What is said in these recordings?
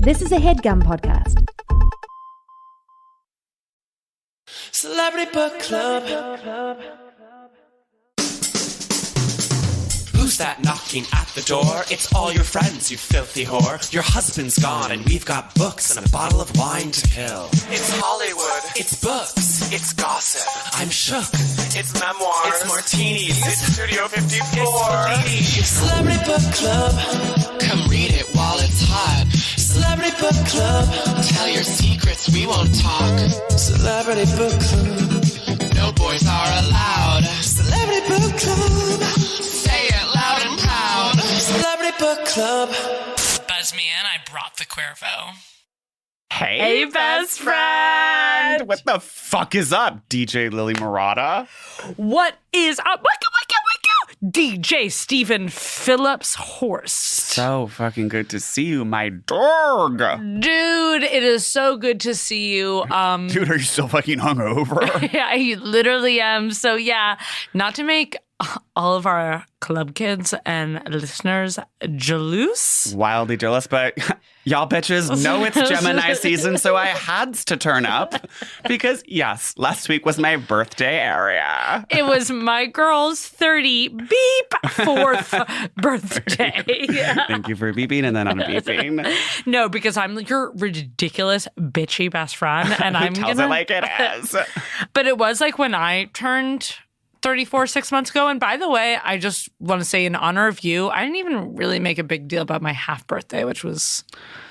This is a HeadGum podcast. Celebrity Book Club. Who's that knocking at the door? It's all your friends, you filthy whore. Your husband's gone and we've got books and a bottle of wine to kill. It's Hollywood. It's books. It's gossip. I'm shook. It's memoir. It's martinis. It's Studio 54. It's Celebrity Book Club. Come read it while it's hot. Celebrity Book Club. Tell your secrets, we won't talk. Celebrity Book Club. No boys are allowed. Celebrity Book Club. Say it loud and proud. Celebrity Book Club. Buzz me in, I brought the Cuervo. Hey, best friend! What the fuck is up, DJ Lily Murata? What is up? Wake up! DJ Stephen Phillips Horst. So fucking good to see you, my dog. Dude, it is so good to see you. Dude, are you still fucking hungover? Yeah, I literally am. So yeah, not to make all of our club kids and listeners jealous. Wildly jealous, but y'all bitches know it's Gemini season, so I had to turn up. Because, yes, last week was my birthday area. It was my girl's 4th birthday. Thank you for beeping and then unbeeping. No, because I'm your ridiculous, bitchy best friend. And I'm Tells it like it is. But it was like when I turned 34 6 months ago. And by the way, I just want to say in honor of you, I didn't even really make a big deal about my half birthday, which was...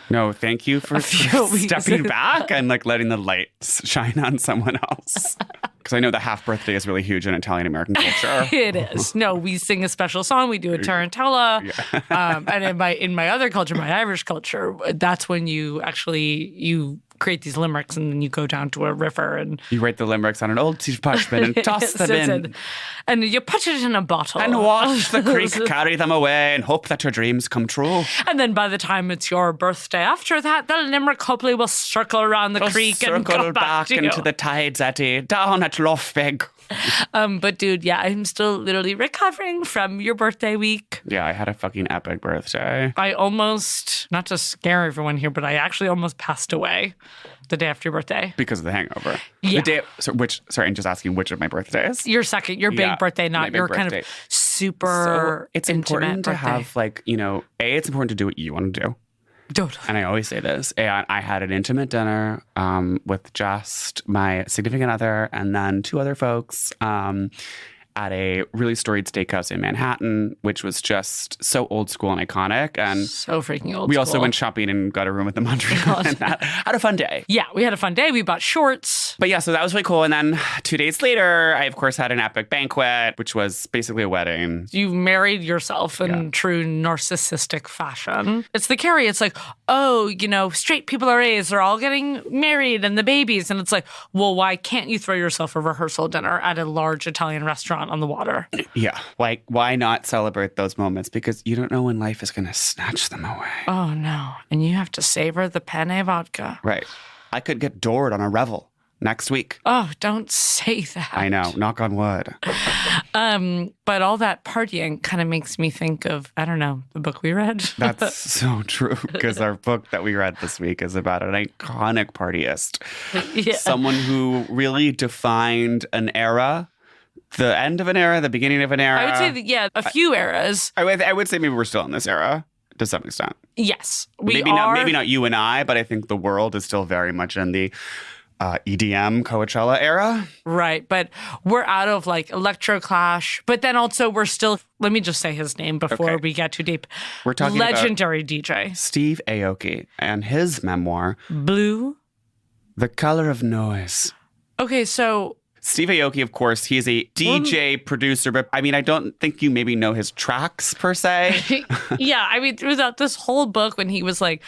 No, thank you for stepping back and like letting the lights shine on someone else. Because I know the half birthday is really huge in Italian American culture. It is. No, we sing a special song. We do a tarantella. Yeah. And in my other culture, my Irish culture, that's when you create these limericks and then you go down to a river and you write the limericks on an old piece of parchment and toss them in. And you put it in a bottle. And watch the creek carry them away and hope that your dreams come true. And then by the time it's your birthday after that, the limerick hopefully will circle around the creek and go back to into the tides, Eddie, down at Loughbeg. But dude, yeah, I'm still literally recovering from your birthday week. Yeah, I had a fucking epic birthday. I almost, not to scare everyone here, but I actually almost passed away the day after your birthday. Because of the hangover. Yeah. I'm just asking which of my birthdays? Your big birthday, not your kind of super it's intimate important to birthday. have it's important to do what you want to do. Totally. And I always say this. I had an intimate dinner with just my significant other and then two other folks at a really storied steakhouse in Manhattan, which was just so old school and iconic. And so freaking old We school. also went shopping and got a room at the Montreal and had a fun day. Yeah, we had a fun day. We bought shorts. But yeah, so that was really cool. And then 2 days later, I, of course, had an epic banquet, which was basically a wedding. You married yourself in true narcissistic fashion. It's the Carrie. It's like, oh, straight people our age, they're all getting married and the babies. And it's like, well, why can't you throw yourself a rehearsal dinner at a large Italian restaurant on the water? Yeah. Why not celebrate those moments? Because you don't know when life is going to snatch them away. Oh, no. And you have to savor the penne vodka. Right. I could get doored on a revel next week. Oh, don't say that. I know. Knock on wood. But all that partying kind of makes me think of, I don't know, the book we read. That's so true, because our book that we read this week is about an iconic partyist. Yeah. Someone who really defined an era. The end of an era, the beginning of an era. I would say that, a few eras. I would say maybe we're still in this era to some extent. Yes, maybe not you and I, but I think the world is still very much in the EDM Coachella era. Right, but we're out of Electroclash, but then also we're still, let me just say his name before we get too deep. We're talking legendary about DJ. Steve Aoki and his memoir, Blue, The Color of Noise. Okay, so... Steve Aoki, of course, he's a DJ, producer, but I mean, I don't think you maybe know his tracks per se. Yeah, I mean, throughout this whole book when he was like,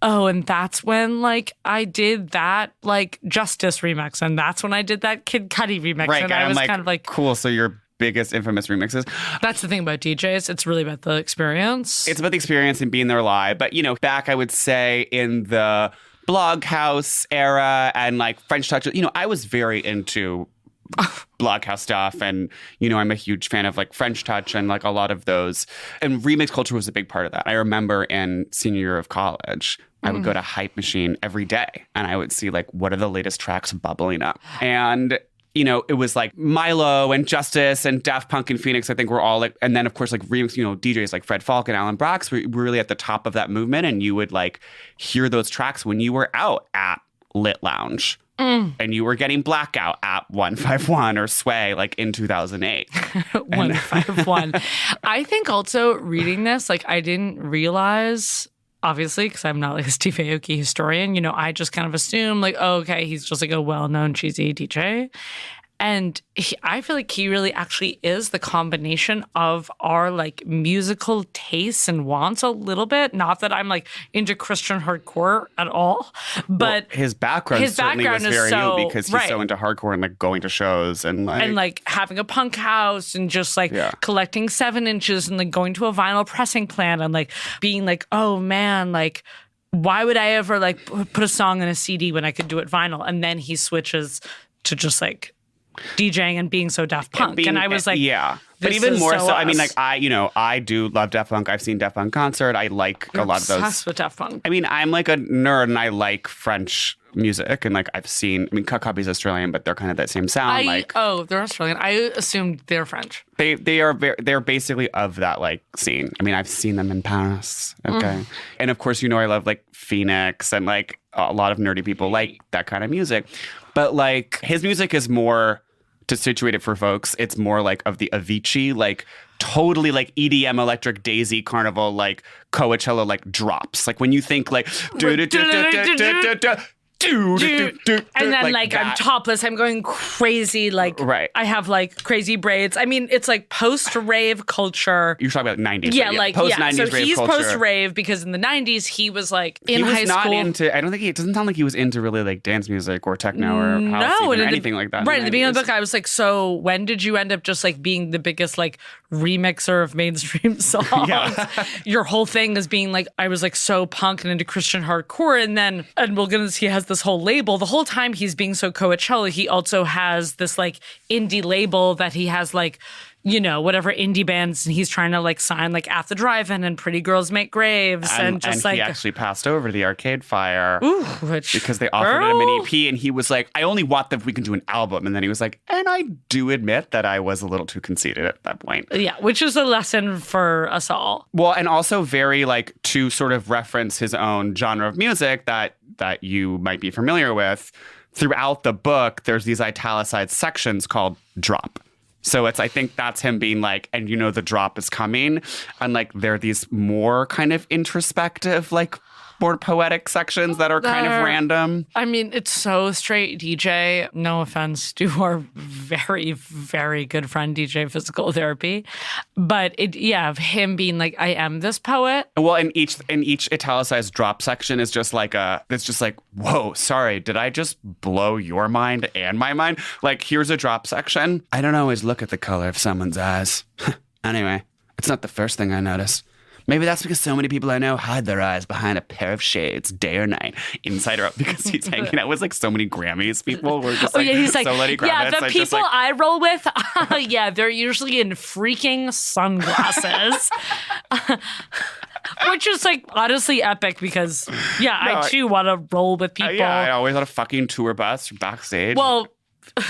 oh, and that's when I did that Justice remix, and that's when I did that Kid Cudi remix. Right, and I was kind of like, cool, so your biggest infamous remixes. That's the thing about DJs. It's really about the experience. It's about the experience and being there live. But, back, I would say, in the Bloghouse era and French Touch, I was very into Bloghouse stuff, and I'm a huge fan of French Touch and a lot of those, and remix culture was a big part of that. I remember in senior year of college I would go to Hype Machine every day and I would see like, what are the latest tracks bubbling up? And, you know, it was like Milo and Justice and Daft Punk and Phoenix, I think were all like, and then of course like remix, you know, DJs like Fred Falk and Alan Brax were really at the top of that movement. And you would like hear those tracks when you were out at Lit Lounge. And you were getting Blackout at 151 or Sway like in 2008. 151. I think also reading this, like I didn't realize, obviously, because I'm not like a Steve Aoki historian, you know, I just kind of assumed like, oh, okay, he's just like a well-known cheesy DJ. And I feel like he really actually is the combination of our like musical tastes and wants a little bit. Not that I'm like into Christian hardcore at all, but his background certainly was very new because he's right. so into hardcore and like going to shows and like having a punk house and just like collecting 7 inches and like going to a vinyl pressing plant and like being like, oh man, like why would I ever like put a song in a CD when I could do it vinyl? And then he switches to just like DJing and being so Daft Punk. And I was like, yeah. But even more so, I mean, like, I do love Daft Punk. I've seen Daft Punk concert. I like a lot of those. Obsessed with Daft Punk. I mean, I'm like a nerd and I like French music. And like, Cut Copy's Australian, but they're kind of that same sound. They're Australian. I assumed they're French. They're basically of that like scene. I mean, I've seen them in Paris. Okay. And of course, you know, I love like Phoenix and like a lot of nerdy people like that kind of music. But like his music is more, to situate it for folks, it's more like of the Avicii, like totally like EDM electric daisy carnival, like Coachella, like drops. Like when you think like and then like I'm topless, I'm going crazy, like I have like crazy braids. I mean, it's like post-rave culture. You're talking about 90s. Yeah, like post-90s so rave he's culture. Post-rave because in the 90s he was like in high school. He was not into, I don't think it doesn't sound like he was into really like dance music or techno or house or anything like that. Right, in the beginning of the book I was like, so when did you end up just like being the biggest like remixer of mainstream songs? Your whole thing is being like, I was like so punk and into Christian hardcore, and Will Gunness, he has this whole label. The whole time he's being so Coachella, he also has this like indie label that he has like, you know, whatever indie bands, and he's trying to like sign like At the Drive-In and Pretty Girls Make Graves and just like he actually passed over to the Arcade Fire because they offered him an EP and he was like, I only want them if we can do an album. And then he was like, and I do admit that I was a little too conceited at that point. Yeah, which is a lesson for us all. Well, and also very like to sort of reference his own genre of music that you might be familiar with. Throughout the book, there's these italicized sections called drop. So I think that's him being like, and you know, the drop is coming. And like, there are these more kind of introspective, like more poetic sections that are kind of random. I mean, it's so straight DJ. No offense to our very, very good friend DJ Physical Therapy. But of him being like, I am this poet. Well, in each italicized drop section is just like it's just like, whoa, sorry, did I just blow your mind and my mind? Like, here's a drop section. I don't always look at the color of someone's eyes. Anyway, it's not the first thing I notice. Maybe that's because so many people I know hide their eyes behind a pair of shades day or night, inside or out, because he's hanging out with like so many Grammys people. We're just like, he's like, so Lenny Kravitz. Yeah, the people I roll with, they're usually in freaking sunglasses. Which is like honestly epic because, I too want to roll with people. I always on a fucking tour bus backstage. Well,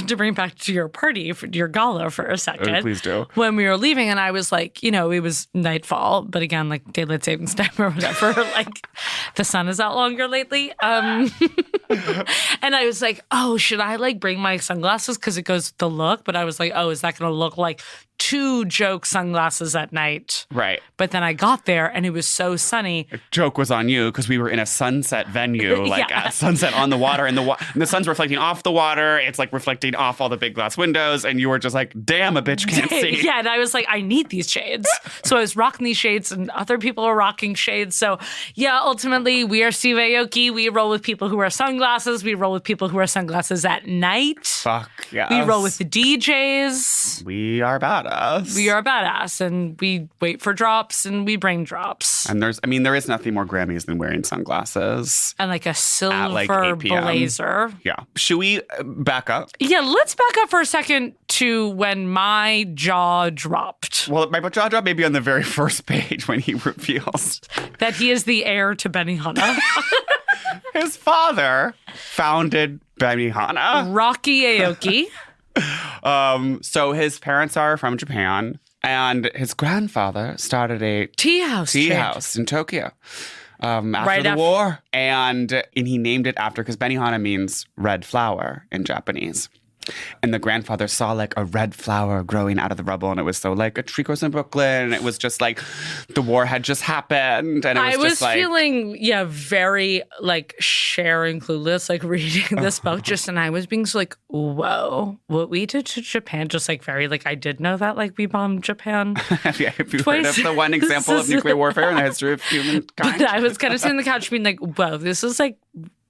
to bring back to your party, your gala for a second. Please do. When we were leaving and I was like, you know, it was nightfall, but again, like daylight savings time or whatever, like the sun is out longer lately. And I was like, oh, should I like bring my sunglasses? Because it goes with the look. But I was like, oh, is that going to look like 2 joke sunglasses at night? Right. But then I got there and it was so sunny. A joke was on you because we were in a sunset venue, like at sunset on the water, and the sun's reflecting off the water. It's like reflecting off all the big glass windows, and you were just like, damn, a bitch can't see. Yeah, and I was like, I need these shades. So I was rocking these shades and other people are rocking shades. So yeah, ultimately we are Steve Aoki. We roll with people who wear sunglasses. We roll with people who wear sunglasses at night. Fuck yeah. We roll with the DJs. We are badass. We are badass, and we wait for drops and we bring drops. And there is nothing more Grammys than wearing sunglasses. And like a silver at like 8 p.m. blazer. Yeah. Should we back up? Yeah, let's back up for a second to to when my jaw dropped. Well, my jaw dropped maybe on the very first page when he reveals that he is the heir to Benihana. His father founded Benihana. Rocky Aoki. So his parents are from Japan, and his grandfather started a tea house in Tokyo after the war. And he named it after, because Benihana means red flower in Japanese. And the grandfather saw like a red flower growing out of the rubble, and it was so like a tree grows in Brooklyn, and it was just like the war had just happened, and it was just like, feeling very like Cher and Clueless, like reading this book and I was being so like, whoa, what we did to Japan, just like very like I did know that like we bombed Japan. Have you heard of the one example of nuclear warfare in the history of humankind? But I was kind of sitting on the couch being like, whoa, this is like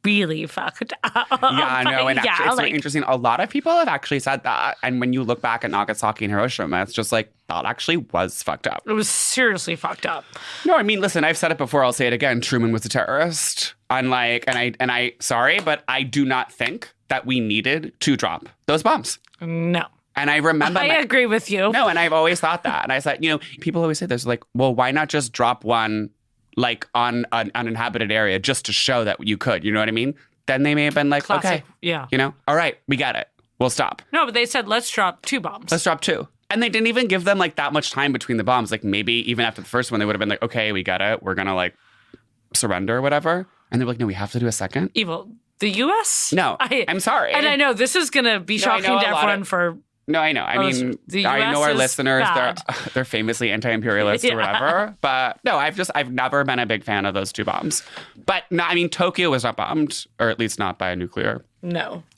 really fucked up. Yeah, I know. And actually, it's really interesting. A lot of people have actually said that. And when you look back at Nagasaki and Hiroshima, it's just like, that actually was fucked up. It was seriously fucked up. No, I mean, listen, I've said it before. I'll say it again. Truman was a terrorist. Unlike, and I, sorry, but I do not think that we needed to drop those bombs. No. And I remember... I agree with you. No, and I've always thought that. And I said, people always say this, like, well, why not just drop one like on an uninhabited area just to show that you could, you know what I mean? Then they may have been like, classic, okay, yeah, all right, we get it. We'll stop. No, but they said, let's drop 2 bombs. Let's drop 2. And they didn't even give them like that much time between the bombs. Like maybe even after the first one, they would have been like, okay, we get it. We're going to like surrender or whatever. And they were like, no, we have to do a second. Evil. The U.S.? No, I'm sorry. And I know this is going to be shocking to everyone for... No, I know. I mean, I know our listeners, they're famously anti-imperialist or whatever. But no, I've never been a big fan of those 2 bombs. But no, I mean, Tokyo was not bombed, or at least not by a nuclear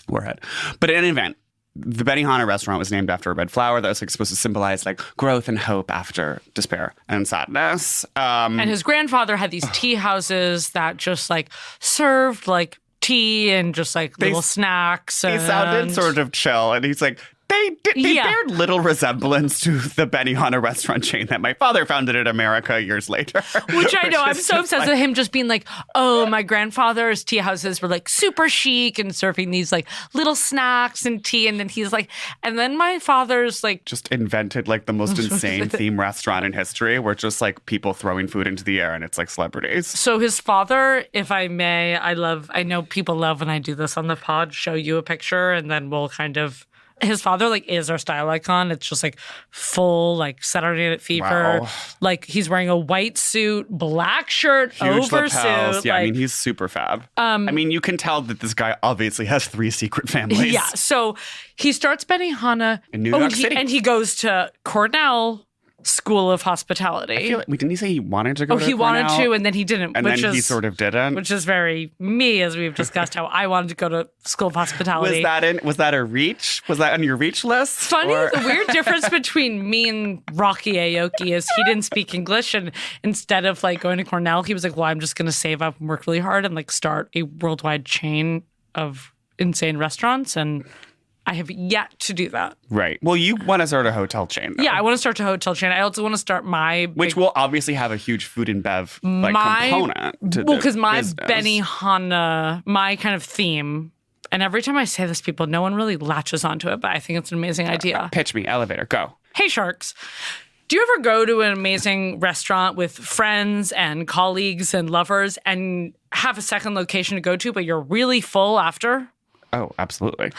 warhead. But in any event, the Benihana restaurant was named after a red flower that was like supposed to symbolize like growth and hope after despair and sadness. And his grandfather had these tea houses that just like served like tea and just like little snacks. He sounded sort of chill, and he's like, They bear little resemblance to the Benihana restaurant chain that my father founded in America years later. Which I know. I'm so obsessed with him just being like, oh, my grandfather's tea houses were like super chic and serving these like little snacks and tea. And then he's like, and then my father's like... just invented like the most insane theme restaurant in history where just like people throwing food into the air and it's like celebrities. So his father, if I may, I know people love when I do this on the pod, show you a picture and then we'll kind of... His father, like, is our style icon. It's just, like, full, like, Saturday Night Fever. Wow. Like, he's wearing a white suit, black shirt, huge oversuit. Lapels. Yeah, like, I mean, he's super fab. I mean, you can tell that this guy obviously has 3 secret families. Yeah, so he starts Benihana. In New York City. And he goes to Cornell School of Hospitality. I feel like, didn't he say he wanted to go to he Cornell? wanted to, and then he didn't. And then he sort of didn't. Which is very me, as we've discussed, how I wanted to go to School of Hospitality. Was that a reach? Was that on your reach list? Funny, the weird difference between me and Rocky Aoki is he didn't speak English, and instead of like going to Cornell, he was like, well, I'm just going to save up and work really hard and like start a worldwide chain of insane restaurants, and I have yet to do that. Right. Well, you want to start a hotel chain, though. Yeah, I want to start a hotel chain. I also want to start which will obviously have a huge food and bev component to because my business. Benihana, my kind of theme, and every time I say this, people, no one really latches onto it, but I think it's an amazing idea. Pitch me, elevator, go. Hey, Sharks. Do you ever go to an amazing restaurant with friends and colleagues and lovers and have a second location to go to, but you're really full after? Oh, absolutely.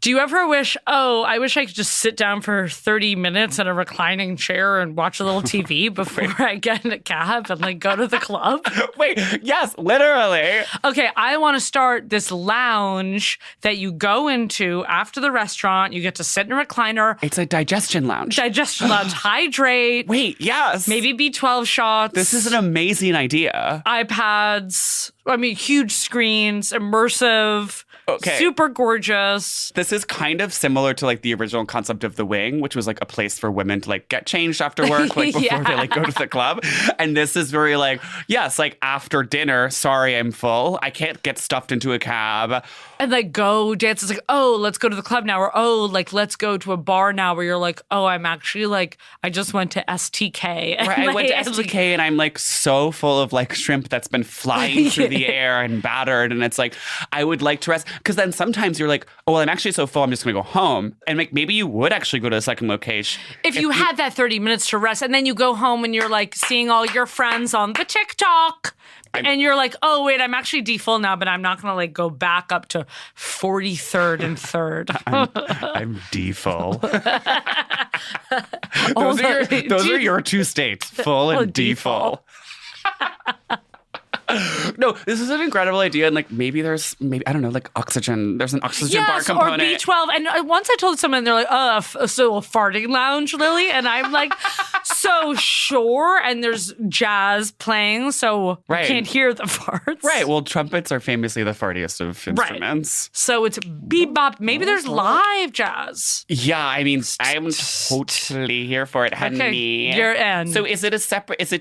Do you ever wish, I wish I could just sit down for 30 minutes in a reclining chair and watch a little TV before I get in a cab and like go to the club? Wait, yes, literally. Okay, I want to start this lounge that you go into after the restaurant. You get to sit in a recliner. It's a digestion lounge. Hydrate. Wait, yes. Maybe B12 shots. This is an amazing idea. iPads. I mean, huge screens, immersive. Okay. Super gorgeous. This is kind of similar to like the original concept of The Wing, which was like a place for women to like get changed after work, like before they like go to the club. And this is very like, yes, like after dinner, sorry, I'm full. I can't get stuffed into a cab. And like go dance. It's like, let's go to the club now. Or, like, let's go to a bar now where you're like, I'm actually like, I just went to STK. Right, I went to STK and I'm like so full of like shrimp that's been flying through the air and battered. And it's like, I would like to rest. Because then sometimes you're like, I'm actually so full, I'm just going to go home. And like, maybe you would actually go to a second location. If you had that 30 minutes to rest and then you go home and you're like seeing all your friends on the TikTok and you're like, oh, wait, I'm actually D full now, but I'm not going to like go back up to 43rd and 3rd. I'm D full. Those are your two states, full and D full. No, this is an incredible idea. And like, maybe I don't know, like oxygen. There's an oxygen bar component. Or B12. And once I told someone, they're like, so a farting lounge, Lily? And I'm like, so sure. And there's jazz playing, so you can't hear the farts. Right. Well, trumpets are famously the fartiest of instruments. Right. So it's bebop. Maybe there's live jazz. Yeah, I mean, I'm totally here for it, honey. Okay, you're in. So is it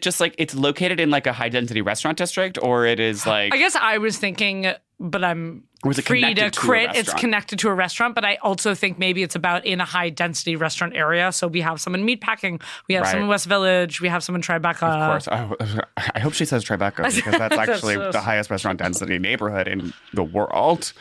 just like it's located in like a high density restaurant district? Or it is like... I guess I was thinking, but I'm free to crit. It's connected to a restaurant, but I also think maybe it's about in a high-density restaurant area. So we have some in Meatpacking. We have some in West Village. We have some in Tribeca. Of course. I hope she says Tribeca because that's actually the highest restaurant density neighborhood in the world.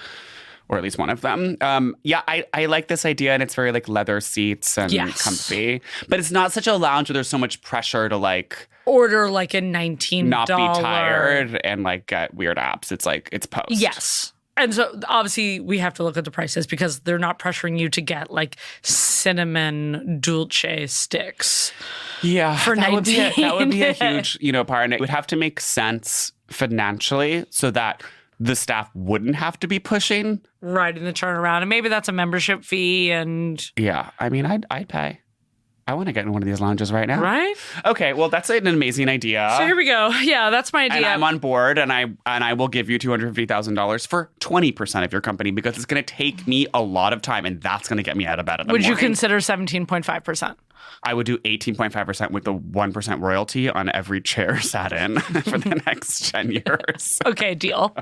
Or at least one of them. I like this idea, and it's very like leather seats and comfy. But it's not such a lounge where there's so much pressure to like... order like a $19. Not be tired and like get weird apps. It's like, it's post. Yes. And so obviously we have to look at the prices because they're not pressuring you to get like cinnamon dulce sticks. Yeah. For that $19. Would be a huge, part. And it would have to make sense financially so that the staff wouldn't have to be pushing. Right, in the turnaround. And maybe that's a membership fee and... Yeah, I mean, I'd pay. I want to get in one of these lounges right now. Right? Okay, well, that's an amazing idea. So here we go. Yeah, that's my idea. And I'm on board, and I will give you $250,000 for 20% of your company because it's going to take me a lot of time, and that's going to get me out of bed in the morning. Would you consider 17.5%? I would do 18.5% with the 1% royalty on every chair sat in for the next 10 years. Okay, deal.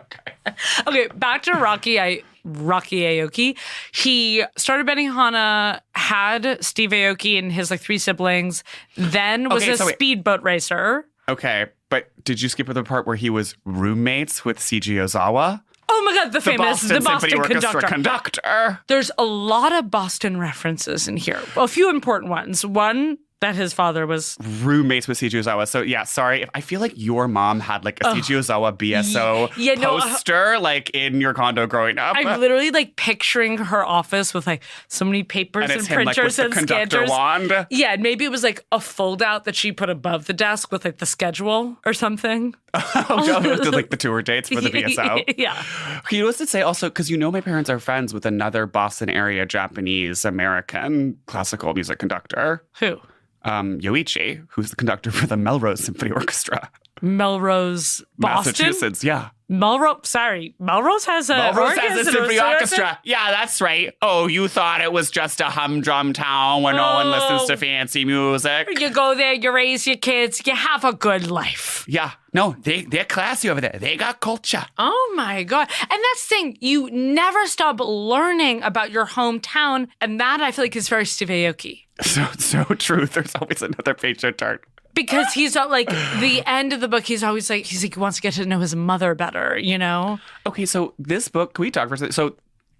Okay, back to Rocky Aoki. He started Benihana, had Steve Aoki and his like 3 siblings, then was a speedboat racer. Okay, but did you skip the part where he was roommates with Seiji Ozawa? Oh my God, the Boston Symphony Orchestra conductor. There's a lot of Boston references in here. A few important ones. One, that his father was roommates with Seiji Ozawa. So yeah, sorry. I feel like your mom had like a Seiji Ozawa BSO poster like in your condo growing up. I'm literally like picturing her office with like so many papers and printers and scanners. Wand. Yeah, and maybe it was like a fold out that she put above the desk with like the schedule or something. Like the tour dates for the BSO. Yeah. He was to say also, because my parents are friends with another Boston area Japanese American classical music conductor. Who? Yoichi, who's the conductor for the Melrose Symphony Orchestra. Melrose, Boston? Massachusetts, yeah. Melrose has a symphony orchestra. Yeah, that's right. Oh, you thought it was just a humdrum town where no one listens to fancy music? You go there, you raise your kids, you have a good life. Yeah. No, they're classy over there. They got culture. Oh, my God. And that's the thing. You never stop learning about your hometown. And that, I feel like, is very Steve Aoki. So true. There's always another page to turn. Because he's not like, the end of the book, he's always like, he wants to get to know his mother better, Okay, so this book, can we talk for a second? So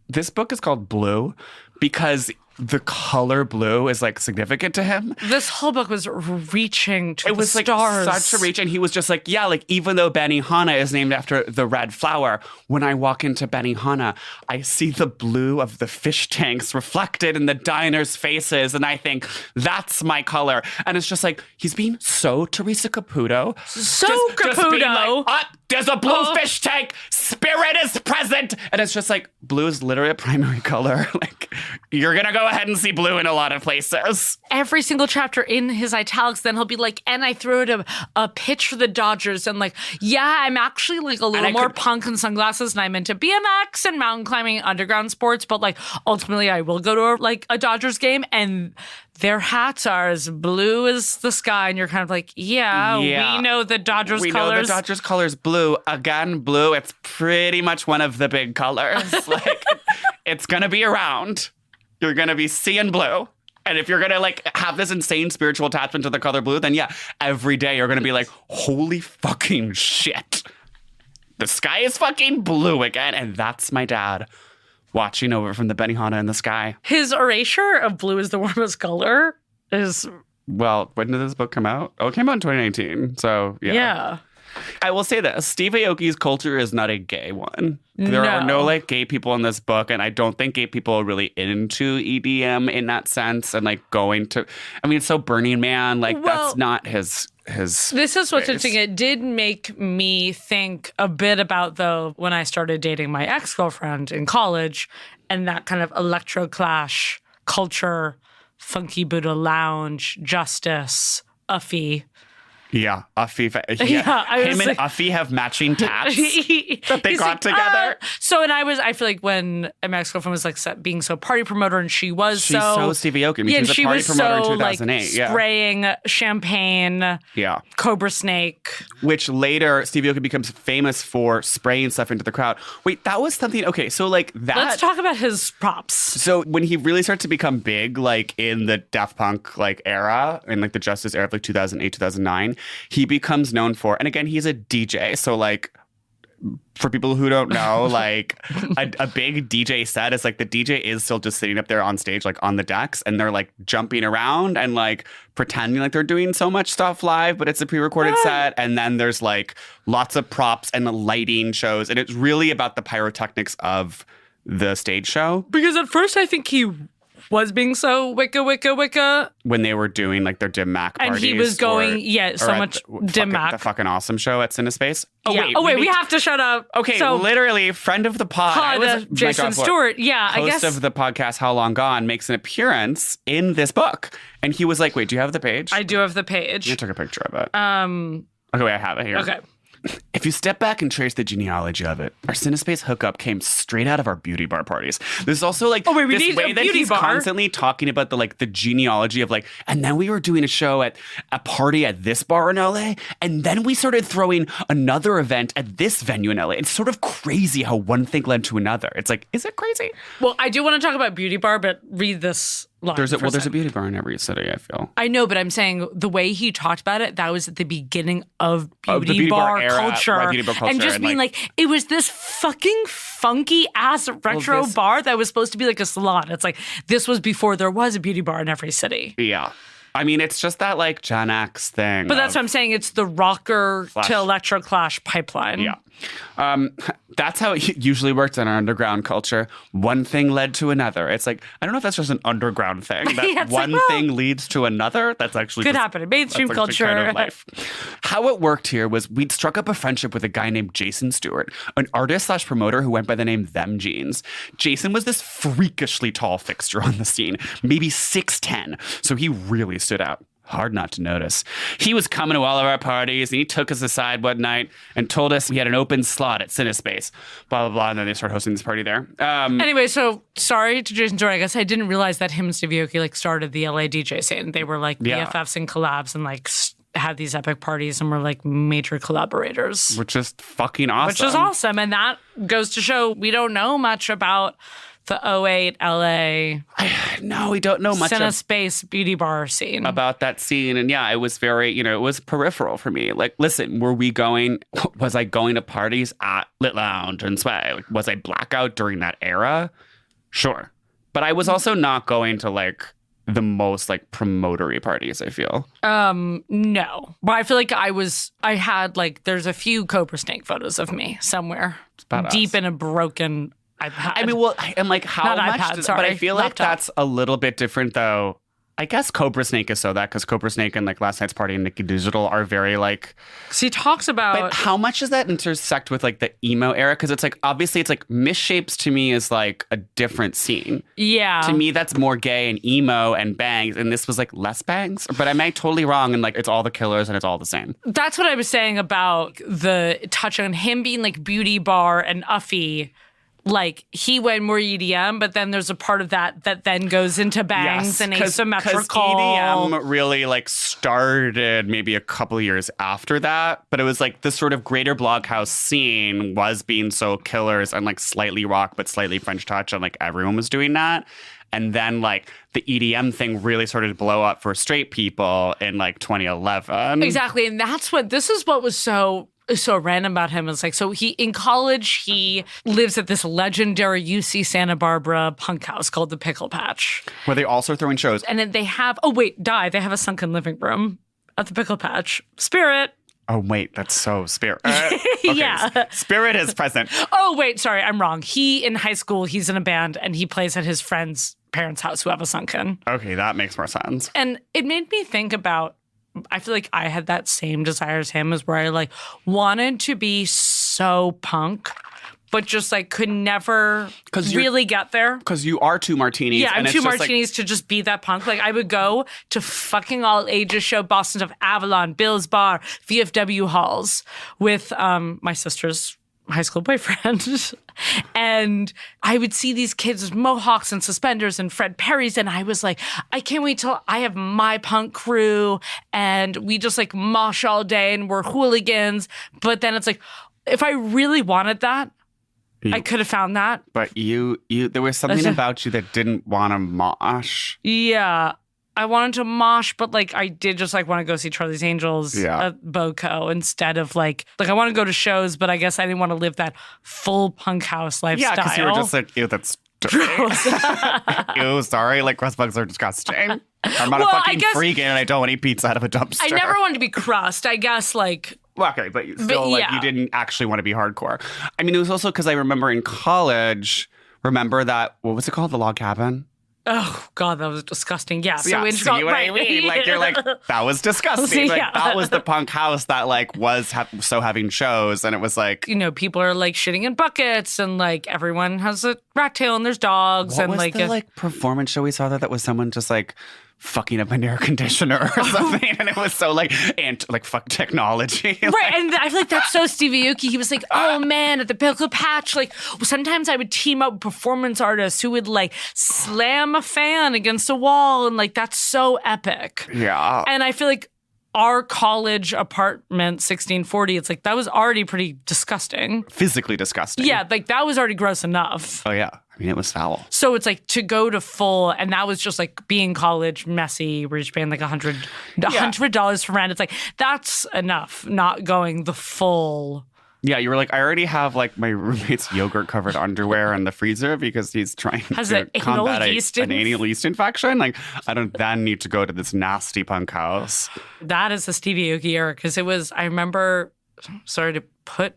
this book is called Blue because the color blue is like significant to him. This whole book was reaching to it was the stars. Like such a reach. And he was just like, yeah, like even though Benihana is named after the red flower, when I walk into Benihana, I see the blue of the fish tanks reflected in the diners' faces. And I think that's my color. And it's just like, he's being so Teresa Caputo. So Caputo. Just being like, there's a blue fish tank. Spirit is present. And it's just like, blue is literally a primary color. Like, you're going to go ahead and see blue in a lot of places. Every single chapter in his italics, then he'll be like, and I threw it a pitch for the Dodgers. And like, yeah, I'm actually like a little more punk and sunglasses and I'm into BMX and mountain climbing, underground sports. But like, ultimately, I will go to a Dodgers game and their hats are as blue as the sky. And you're kind of like, yeah. We know the Dodgers colors. We know the Dodgers colors blue. Again, blue, it's pretty much one of the big colors. Like, it's going to be around. You're going to be seeing blue. And if you're going to like have this insane spiritual attachment to the color blue, then yeah, every day you're going to be like, holy fucking shit. The sky is fucking blue again. And that's my dad watching over from the Benihana in the sky. His erasure of blue is the warmest color is... Well, when did this book come out? Oh, it came out in 2019. So, yeah. Yeah. I will say this. Steve Aoki's culture is not a gay one. There are no like gay people in this book, and I don't think gay people are really into EDM in that sense and like going to, I mean, it's so Burning Man, like that's not his This is what's interesting. It did make me think a bit about, though, when I started dating my ex-girlfriend in college and that kind of electro clash culture, funky Buddha lounge, Justice, Uffy. Yeah, Uffy. Him and Uffy have matching tats that they got together. So, and I feel like when my ex-girlfriend was like being so party promoter, and she's so Steve Aoki. I mean, she was a party promoter in 2008. Like, spraying champagne. Yeah. Cobra Snake. Which later, Steve Aoki becomes famous for spraying stuff into the crowd. Wait, that was something. Okay, so like that. Let's talk about his props. So when he really starts to become big, like in the Daft Punk like era, in like the Justice era of like 2008, 2009. He becomes known for, and again, he's a DJ. So like, for people who don't know, like a big DJ set is like the DJ is still just sitting up there on stage, like on the decks, and they're like jumping around and like pretending like they're doing so much stuff live, but it's a pre-recorded set. And then there's like lots of props and the lighting shows. And it's really about the pyrotechnics of the stage show. Because at first I think he was being so wicca when they were doing like their Dim Mak parties. And he was going, so much Dim Mak. The fucking awesome show at Cinespace. Wait, we have to shut up. Okay, so, literally, friend of the pod, Jason Stewart, host I guess. of the podcast How Long Gone, makes an appearance in this book. And he was like, wait, do you have the page? I do have the page. I took a picture of it. Okay, wait, I have it here. Okay. If you step back and trace the genealogy of it, our Cinespace hookup came straight out of our beauty bar parties. There's also like this way that he's constantly talking about the genealogy of like, and then we were doing a show at a party at this bar in LA, and then we started throwing another event at this venue in LA. It's sort of crazy how one thing led to another. It's like, is it crazy? Well, I do want to talk about beauty bar, but read this. There's a beauty bar in every city, I feel. I know, but I'm saying the way he talked about it, that was at the beginning of beauty bar era, culture. Right, beauty bar culture. And just being like, it was this fucking funky ass retro bar that was supposed to be like a salon. It's like, this was before there was a beauty bar in every city. Yeah. I mean, it's just that like Gen X thing. But that's what I'm saying. It's the rocker to electro clash pipeline. Yeah. That's how it usually works in our underground culture. One thing led to another. It's like, I don't know if that's just an underground thing. That one thing leads to another. That's actually could happen in mainstream culture. Kind of life. How it worked here was we'd struck up a friendship with a guy named Jason Stewart, an artist/promoter who went by the name Them Jeans. Jason was this freakishly tall fixture on the scene, maybe 6'10", so he really stood out. Hard not to notice. He was coming to all of our parties, and he took us aside one night and told us we had an open slot at Cinespace, blah, blah, blah, and then they started hosting this party there. Anyway, so sorry to Jason Stewart. I guess I didn't realize that him and Steve Aoki like started the LA DJ scene. They were like BFFs and collabs and like had these epic parties and were like major collaborators. Which is fucking awesome. Which is awesome. And that goes to show we don't know much about the 08 LA. No, we don't know much Cinespace beauty bar scene. About that scene. And yeah, it was very, it was peripheral for me. Like, listen, was I going to parties at Lit Lounge and Sway? Like, was I blackout during that era? Sure. But I was also not going to like the most like promotery parties, I feel. No. But I feel like I had like, there's a few Cobra Snake photos of me somewhere. Deep in a broken iPad. I mean, well, I'm like, how Not much? iPad, but I feel like that's a little bit different, though. I guess Cobra Snake is so that because Cobra Snake and like Last Night's Party and Nicki Digital are very like. So he talks about. But how much does that intersect with like the emo era? Because it's like obviously it's like Misshapes to me is like a different scene. Yeah. To me, that's more gay and emo and bangs, and this was like less bangs. But I might totally wrong, and like it's all the Killers and it's all the same. That's what I was saying about the touch on him being like beauty bar and Uffy. Like, he went more EDM, but then there's a part of that then goes into bangs and asymmetrical. Because EDM really, like, started maybe a couple of years after that. But it was, like, this sort of greater Bloghouse scene was being so Killers and, like, slightly rock, but slightly French touch. And, like, everyone was doing that. And then, like, the EDM thing really started to blow up for straight people in, like, 2011. Exactly. And this is what was so so random about him is like, so he, in college, he lives at this legendary UC Santa Barbara punk house called the Pickle Patch. Were they also throwing shows? And then they have, they have a sunken living room at the Pickle Patch. Spirit. Oh, wait, that's so Spirit. Okay, Yeah. Spirit is present. Oh, wait, sorry, I'm wrong. He, in high school, he's in a band and he plays at his friend's parents' house who have a sunken. Okay, that makes more sense. And it made me think about, I feel like I had that same desire as him, is where I like wanted to be so punk, but just like could never really get there. Because you are two martinis. Yeah, I'm and it's two just martinis to just be that punk. Like I would go to fucking all ages show, Boston of Avalon, Bill's Bar, VFW halls with my sister's high school boyfriend. And I would see these kids with mohawks and suspenders and Fred Perry's. And I was like, I can't wait till I have my punk crew and we just like mosh all day and we're hooligans. But then it's like, if I really wanted that, I could have found that. But there was something about you that didn't want to mosh. Yeah. I wanted to mosh, but like I did just like want to go see Charlie's Angels at BoCo instead of like I want to go to shows, but I guess I didn't want to live that full punk house lifestyle. Yeah, because you were just like, ew, that's gross. Ew, sorry, like crust bugs are disgusting. I'm not a fucking freak and I don't want to eat pizza out of a dumpster. I never wanted to be crust. I guess like. Well, okay, but still, you didn't actually want to be hardcore. I mean, it was also because I remember in college, that, what was it called? The log cabin? Oh, God, that was disgusting. Yeah. So yeah, see what I mean? Like, you're like, that was disgusting. Like, that was the punk house that, like, was having shows. And it was like... You know, people are, like, shitting in buckets. And, like, everyone has a rat tail and there's dogs. What was the performance show we saw that was someone just, like... fucking up an air conditioner or something, and it was so like fuck technology, right? And I feel like that's so Steve Aoki. He was like, oh man, at the Pickle Patch, like sometimes I would team up with performance artists who would like slam a fan against a wall, and like that's so epic. Yeah, and I feel like our college apartment 1640, it's like that was already pretty disgusting, physically disgusting. Yeah, like that was already gross enough. Oh yeah. I mean, it was foul. So it's like to go to full, and that was just like being college, messy, we're just paying like $100 for rent. It's like, that's enough, not going the full. Yeah, you were like, I already have like my roommate's yogurt covered underwear in the freezer because he's trying to combat an anal yeast infection. Like, I don't then need to go to this nasty punk house. That is the Steve Aoki era, because it was, I remember, sorry to put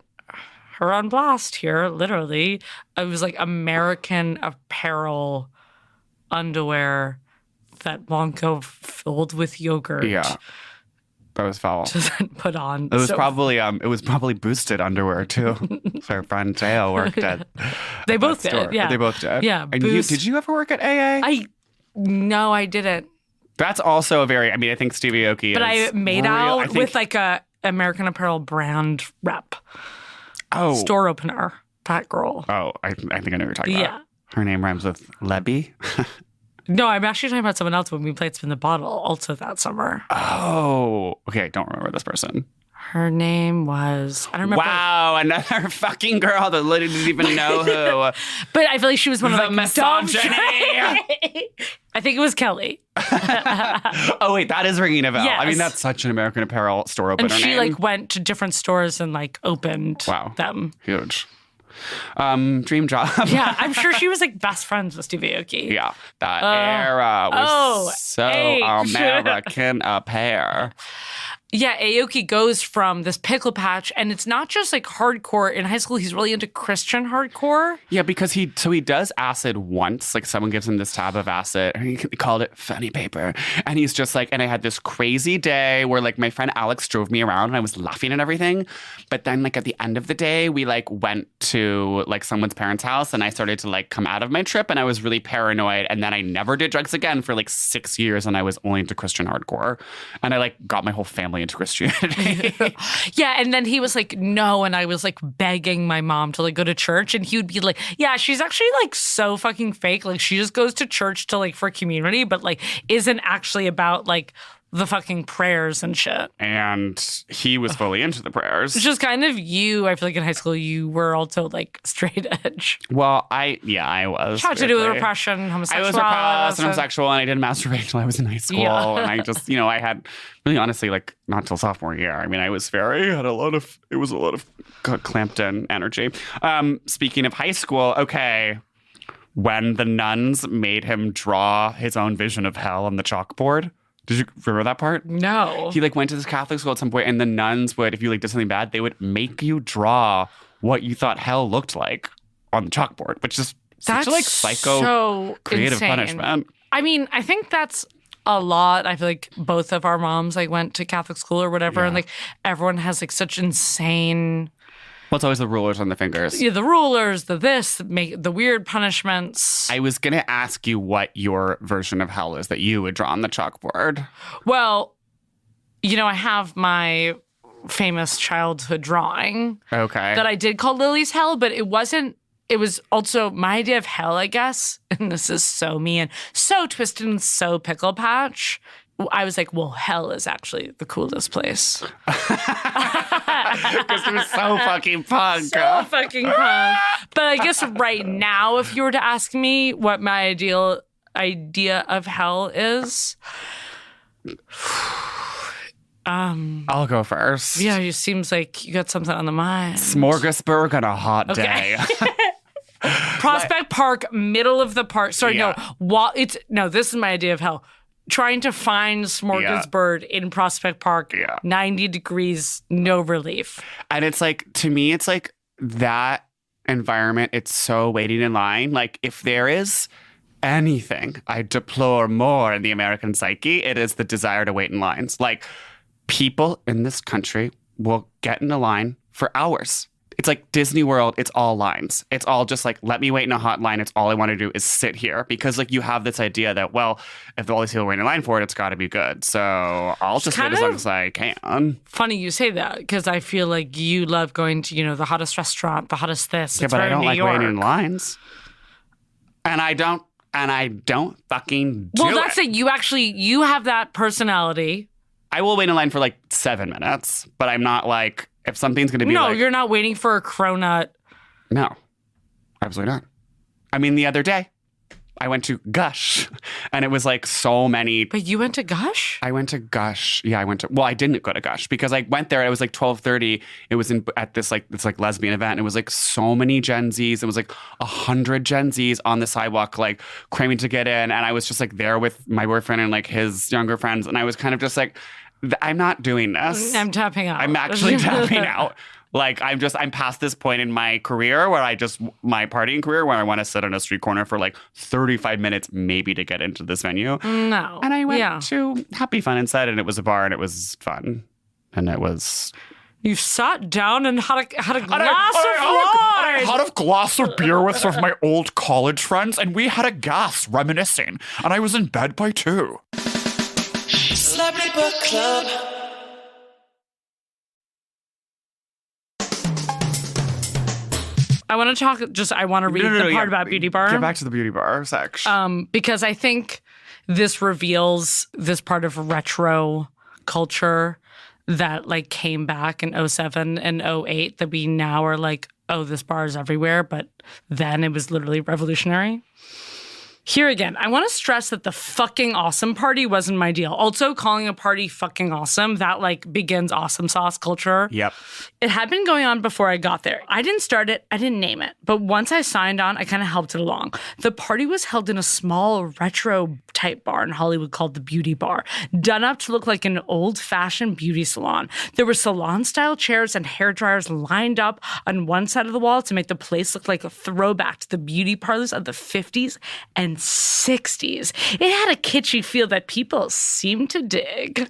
her on blast here, literally. It was like American Apparel underwear that won't go filled with yogurt. Yeah, that was foul. Doesn't put on. It was probably boosted underwear too. So our friend Teo worked at. They both did. Yeah, they both did. Yeah. And did you ever work at AA? No, I didn't. That's also I think Steve Aoki. But I made out with like a American Apparel brand rep. Oh. Store opener. That girl. Oh, I think I know what you're talking about. Yeah. Her name rhymes with Lebby. No, I'm actually talking about someone else when we played Spin the Bottle also that summer. Oh. Okay, I don't remember this person. Her name was, I don't remember. Wow, another fucking girl that literally didn't even know who. But I feel like she was one of the misogyny. I think it was Kelly. Oh wait, that is ringing a bell. Yes. I mean, that's such an American Apparel store opener And she name. like went to different stores and like opened them. Huge. Dream job. Yeah, I'm sure she was like best friends with Steve Aoki. Yeah, that era was so American Apparel. Yeah, Aoki goes from this Pickle Patch, and it's not just like hardcore. In high school, he's really into Christian hardcore. Yeah, because he does acid once. Like someone gives him this tab of acid, and he called it funny paper. And he's just like, and I had this crazy day where like my friend Alex drove me around, and I was laughing and everything. But then like at the end of the day, we like went to like someone's parents' house, and I started to like come out of my trip, and I was really paranoid. And then I never did drugs again for like 6 years, and I was only into Christian hardcore. And I like got my whole family into Christianity. Yeah, and then he was like, no, and I was like begging my mom to like go to church, and he would be like, yeah, she's actually like so fucking fake. Like she just goes to church to like for community, but like isn't actually about like the fucking prayers and shit. And he was fully into the prayers. Which is kind of you. I feel like in high school you were also like straight edge. Well, I was. Had to do with repression, homosexuality. I was repressed and homosexual, and I didn't masturbate until I was in high school. Yeah. And I just, I had really honestly, like, not till sophomore year. I mean, it was a lot of clamped in energy. Speaking of high school, okay, when the nuns made him draw his own vision of hell on the chalkboard. Did you remember that part? No. He like went to this Catholic school at some point, and the nuns would, if you like did something bad, they would make you draw what you thought hell looked like on the chalkboard, which is such a like psycho so creative insane. punishment. I mean, I think that's a lot. I feel like both of our moms like went to Catholic school or whatever, and like everyone has like such insane. Well, it's always the rulers on the fingers. Yeah, the rulers, the weird punishments. I was going to ask you what your version of hell is that you would draw on the chalkboard. Well, I have my famous childhood drawing. Okay. That I did call Lily's Hell, but it wasn't. It was also my idea of hell, I guess. And this is so me and so twisted and so Pickle Patch. I was like, well, hell is actually the coolest place. Because it was so fucking punk. So fucking punk. But I guess right now, if you were to ask me what my ideal idea of hell is, I'll go first. yeah, it seems like you got something on the mind. Smorgasburg on a hot day. Prospect Park, middle of the park. Sorry, Yeah. this is my idea of hell. Trying to find Smorgasburg in Prospect Park, 90 degrees, no relief. And it's like, to me, it's like that environment, it's so waiting in line. Like, if there is anything I deplore more in the American psyche, it is the desire to wait in lines. Like, people in this country will get in a line for hours. It's like Disney World, it's all lines. It's all just like, let me wait in a hot line. It's all I want to do is sit here. Because like you have this idea that, well, if all these people are waiting in line for it, it's got to be good. So I'll just wait as long as I can. Funny you say that, because I feel like you love going to, the hottest restaurant, the hottest this. Yeah, It's but I very don't New like York. waiting in lines. And I don't fucking do Well, that's it. You have that personality. I will wait in line for like 7 minutes, but I'm not like, if something's going to be No, like... you're not waiting for a cronut. No, absolutely not. I mean, the other day, I went to Gush, and it was like so many... But you went to Gush? I went to Gush. Yeah, I didn't go to Gush because I went there. It was like 12:30. It was at this lesbian event. And it was like so many Gen Zs. It was like 100 Gen Zs on the sidewalk, like cramming to get in. And I was just like there with my boyfriend and like his younger friends. And I was kind of just like, I'm not doing this. I'm tapping out. I'm actually tapping out. Like, I'm past this point in my career my partying career where I want to sit on a street corner for like 35 minutes maybe to get into this venue. No. And I went to Happy Fun instead, and it was a bar, and it was fun. And it was... You sat down and had a glass of wine. I had a glass of beer with some of my old college friends, and we had a gas reminiscing. And I was in bed by 2. Celebrity Book Club. I want to read the part about Beauty Bar. Get back to the Beauty Bar section. Because I think this reveals this part of retro culture that like came back in 07 and 08 that we now are like, oh, this bar is everywhere. But then it was literally revolutionary. Here again, I want to stress that the fucking awesome party wasn't my deal. Also, calling a party fucking awesome, that like begins awesome sauce culture. Yep. It had been going on before I got there. I didn't start it. I didn't name it. But once I signed on, I kind of helped it along. The party was held in a small retro type bar in Hollywood called the Beauty Bar, done up to look like an old-fashioned beauty salon. There were salon-style chairs and hair dryers lined up on one side of the wall to make the place look like a throwback to the beauty parlors of the 50s and 60s. It had a kitschy feel that people seemed to dig.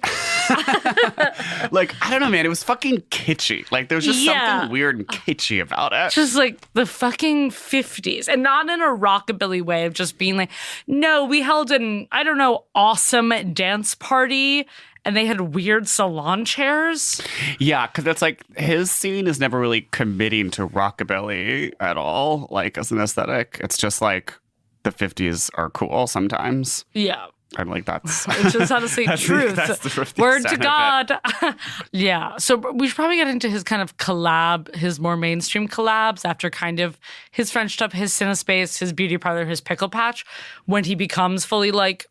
Like, I don't know, man. It was fucking kitschy. Like, there was just something weird and kitschy about it. Just like the fucking 50s. And not in a rockabilly way of just being like, no, we held an, I don't know, awesome dance party and they had weird salon chairs. Yeah, because it's like his scene is never really committing to rockabilly at all, like as an aesthetic. It's just like the 50s are cool sometimes. Yeah. I'm like, that's Which is honestly truth. the Word to extent of God. Yeah. So we should probably get into his kind of collab, his more mainstream collabs after kind of his French stuff, his Cinespace, his beauty parlor, his Pickle Patch, when he becomes fully like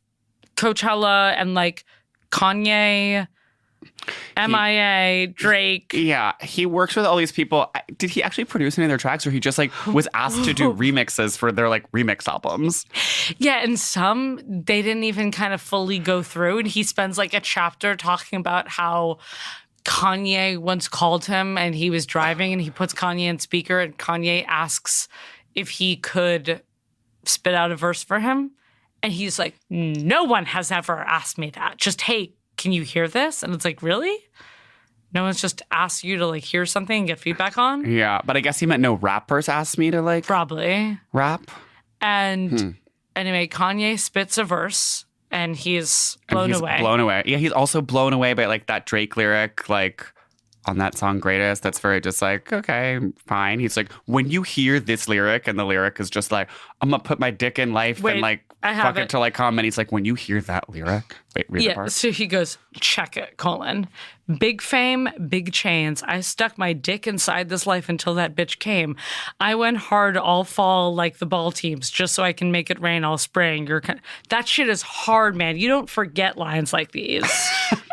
Coachella and like Kanye, MIA, Drake. Yeah, he works with all these people. Did he actually produce any of their tracks, or he just like was asked to do remixes for their like remix albums? Yeah, and some they didn't even kind of fully go through. And he spends like a chapter talking about how Kanye once called him and he was driving and he puts Kanye in speaker and Kanye asks if he could spit out a verse for him. And he's like, no one has ever asked me that. Just, hey, can you hear this? And it's like, really? No one's just asked you to like hear something and get feedback on? Yeah, but I guess he meant no rappers asked me to like Probably. rap. And anyway, Kanye spits a verse and he's blown away. Blown away. Yeah, he's also blown away by like that Drake lyric, like on that song Greatest. That's very just like, okay, fine. He's like, when you hear this lyric and the lyric is just like, I'm gonna put my dick in life and like I have fuck it till I come. And he's like, when you hear that lyric, wait, read the part. So he goes, check it, colon. Big fame, big chains. I stuck my dick inside this life until that bitch came. I went hard all fall like the ball teams just so I can make it rain all spring. That shit is hard, man. You don't forget lines like these.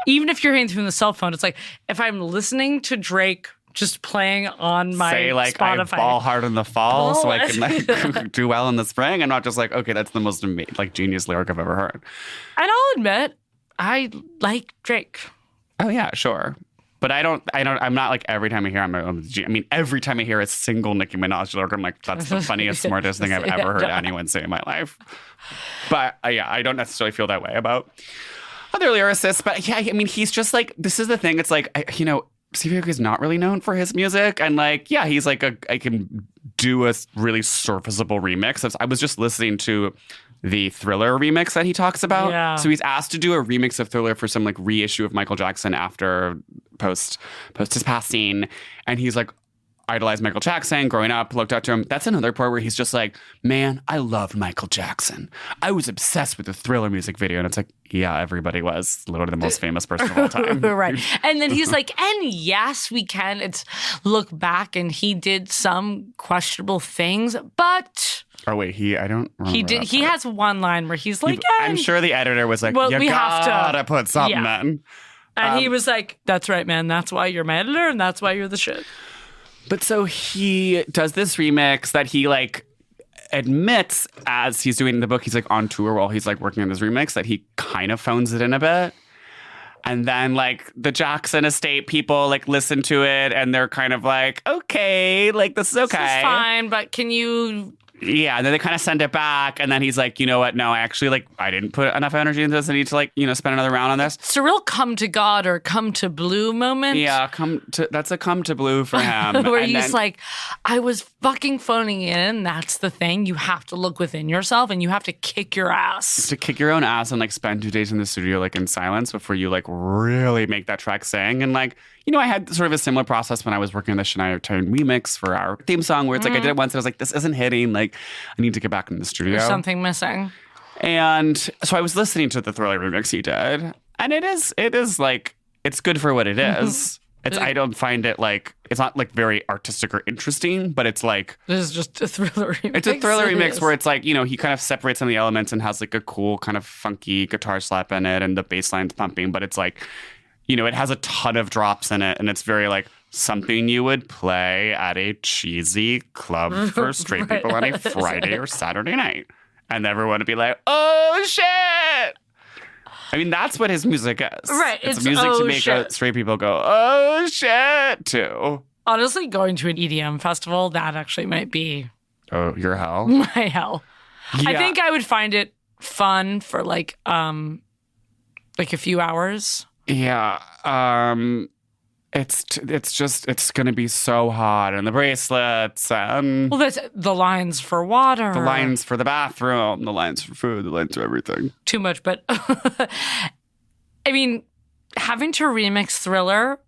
Even if you're hearing through the cell phone, it's like if I'm listening to Drake just playing on myAy like Spotify. I ball hard in the fall so I can like do well in the spring. I'm not just like, okay, that's the most like genius lyric I've ever heard. And I'll admit, I like Drake. Oh yeah, sure. But I'm not like every time I hear every time I hear a single Nicki Minaj lyric, I'm like, that's the funniest, smartest thing I've ever heard anyone say in my life. But yeah, I don't necessarily feel that way about other lyricists. But yeah, I mean, he's just like, this is the thing. It's like, Steve Aoki is not really known for his music. And like, yeah, he's like, I can do a really serviceable remix. I was just listening to the Thriller remix that he talks about. Yeah. So he's asked to do a remix of Thriller for some like reissue of Michael Jackson after post his passing. And he's like, idolized Michael Jackson growing up, looked up to him. That's another part where he's just like, man, I loved Michael Jackson. I was obsessed with the Thriller music video. And it's like, yeah, everybody was literally the most famous person of all time. Right. And then he's like, and yes, we can. It's look back and he did some questionable things, but... Oh, wait, I don't remember. He did. He has one line where he's like, I'm sure the editor was like, well, you we gotta have to put something in. And he was like, that's right, man. That's why you're my editor and that's why you're the shit. But so he does this remix that he like admits as he's doing the book. He's like on tour while he's like working on this remix that he kind of phones it in a bit. And then like the Jackson estate people like listen to it and they're kind of like, okay, like this is okay. This is fine, but can you... Yeah, and then they kind of send it back, and then he's like, you know what? No, I actually like I didn't put enough energy into this. I need to like spend another round on this. Surreal come to God or come to blue moment. Yeah, that's a come to blue for him. Where he's like, I was fucking phoning in. That's the thing. You have to look within yourself, and you have to kick your ass. To kick your own ass and like spend 2 days in the studio like in silence before you like really make that track sing. And like, I had sort of a similar process when I was working on the Shania Twain remix for our theme song, where it's like I did it once and I was like, this isn't hitting. Like, I need to get back in the studio. There's something missing. And so I was listening to the Thriller remix he did, and it is like it's good for what it is. I don't find it like it's not like very artistic or interesting, but it's like this is just a Thriller remix. It's a Thriller remix where it's like he kind of separates some of the elements and has like a cool kind of funky guitar slap in it, and the bass line's pumping, but it's like. It has a ton of drops in it, and it's very like something you would play at a cheesy club for straight people on a Friday or Saturday night. And everyone would be like, oh, shit! I mean, that's what his music is. Right. It's music to make straight people go, oh, shit, too. Honestly, going to an EDM festival, that actually might be... Oh, your hell? My hell. Yeah. I think I would find it fun for like a few hours. Yeah, it's gonna be so hot, and the bracelets, and well, that's the lines for water, the lines for the bathroom, the lines for food, the lines for everything. Too much, but I mean, having to remix Thriller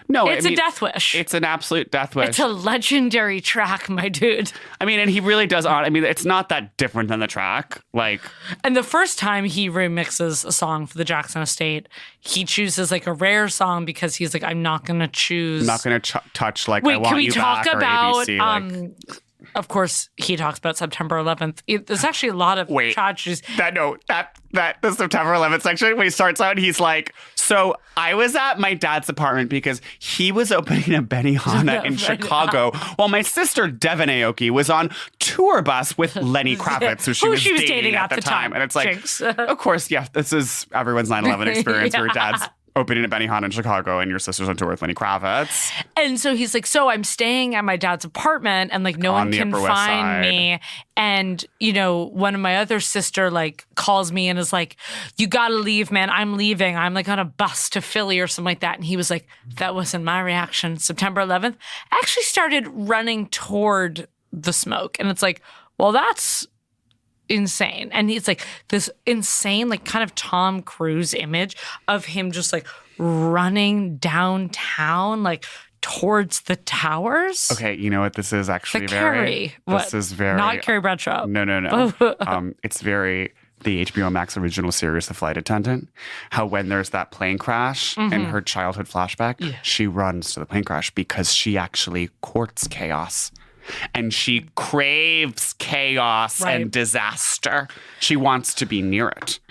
No, It's a death wish. It's an absolute death wish. It's a legendary track, my dude. I mean, and he really does. I mean, it's not that different than the track. Like, And the first time he remixes a song for the Jackson Estate, he chooses like a rare song because he's like, I'm not going to choose. I'm not going to touch like Wait, I Want can we You talk Back about? or ABC. Of course, he talks about September 11th. There's actually a lot of tragedies. That the September 11th section when he starts out, he's like, so I was at my dad's apartment because he was opening a Benihana in Chicago while my sister Devin Aoki was on tour bus with Lenny Kravitz, who she was dating at the time. And it's like, Jinx. of course, yeah, this is everyone's 9/11 experience where your dad's opening a Benihana in Chicago and your sister's on tour with Lenny Kravitz. And so he's like, so I'm staying at my dad's apartment and like no one can find me. And, you know, one of my other sister like calls me and is like, you gotta leave, man. I'm leaving. I'm like on a bus to Philly or something like that. And he was like, that wasn't my reaction. September 11th, I actually started running toward the smoke. And it's like, well, that's insane. And it's like this insane, like kind of Tom Cruise image of him just like running downtown, like towards the towers. Okay, you know what? This is actually The Carrie. This is very not Carrie Bradshaw. No. It's very the HBO Max original series, The Flight Attendant. How when there's that plane crash in her childhood flashback, she runs to the plane crash because she actually courts chaos. And she craves chaos and disaster. She wants to be near it.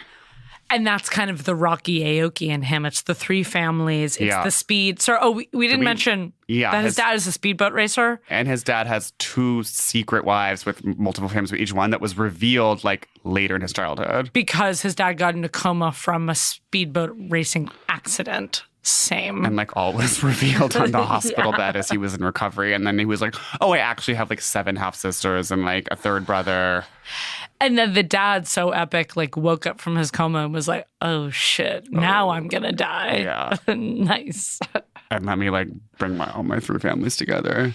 And that's kind of the Rocky Aoki in him. It's the three families. It's the speed. So, we didn't mention that his dad is a speedboat racer. And his dad has two secret wives with multiple families with each one that was revealed like later in his childhood. Because his dad got in a coma from a speedboat racing accident. Same. And like all was revealed on the hospital bed as he was in recovery. And then he was like, oh, I actually have like 7 half sisters and like a third brother. And then the dad, so epic, like woke up from his coma and was like, oh shit, now I'm going to die. Yeah. Nice. And let me like bring all my 3 families together.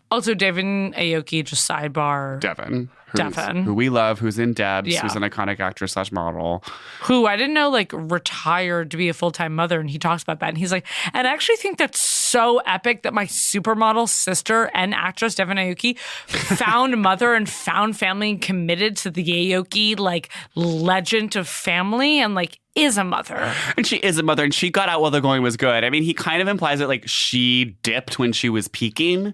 Also, Devin Aoki, just sidebar. Devin. Devin. Who we love, who's in Debs, Yeah. who's an iconic actress / model. Who I didn't know like retired to be a full-time mother. And he talks about that. And he's like, and I actually think that's so epic that my supermodel sister and actress Devin Aoki found mother and found family and committed to the Aoki like legend of family and like is a mother. And she is a mother, and she got out while the going was good. I mean, he kind of implies that like she dipped when she was peaking.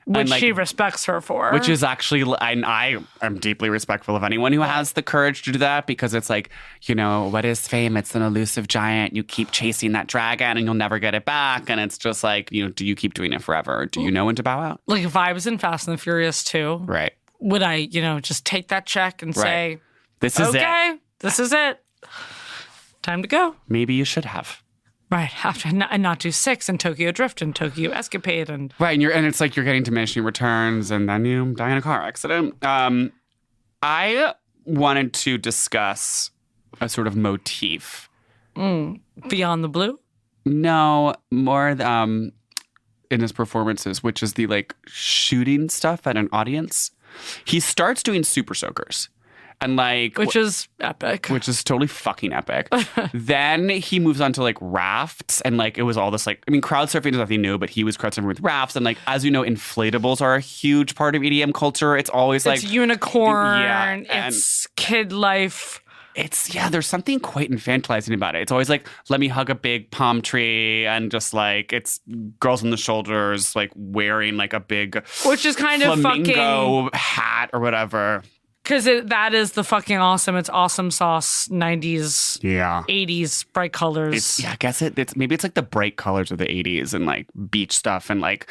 Which like, she respects her for. Which is actually, and I am deeply respectful of anyone who has the courage to do that, because it's like, you know, what is fame? It's an elusive giant. You keep chasing that dragon and you'll never get it back. And it's just like, you know, do you keep doing it forever? Or do you know when to bow out? Like if I was in Fast and the Furious 2, right, would I, you know, just take that check and say, this is okay, this is it. Time to go. Maybe you should have. Right, and not do 6 and Tokyo Drift and Tokyo Escapade and right, and it's like you're getting diminishing returns, and then you die in a car accident. I wanted to discuss a sort of motif. Beyond the Blue. No, more in his performances, which is the like shooting stuff at an audience. He starts doing super soakers. And like, which is epic. Which is totally fucking epic. Then he moves on to like rafts, and like it was all this like, I mean, crowd surfing is nothing new, but he was crowd surfing with rafts. And like, as you know, inflatables are a huge part of EDM culture. It's always like it's unicorn. Yeah, it's kid life. There's something quite infantilizing about it. It's always like, let me hug a big palm tree, and just like it's girls on the shoulders, like wearing like a big, which is kind of flamingo fucking hat or whatever. Because that is the fucking awesome. It's awesome sauce, 90s, 80s, bright colors. I guess it's maybe it's like the bright colors of the 80s and like beach stuff and like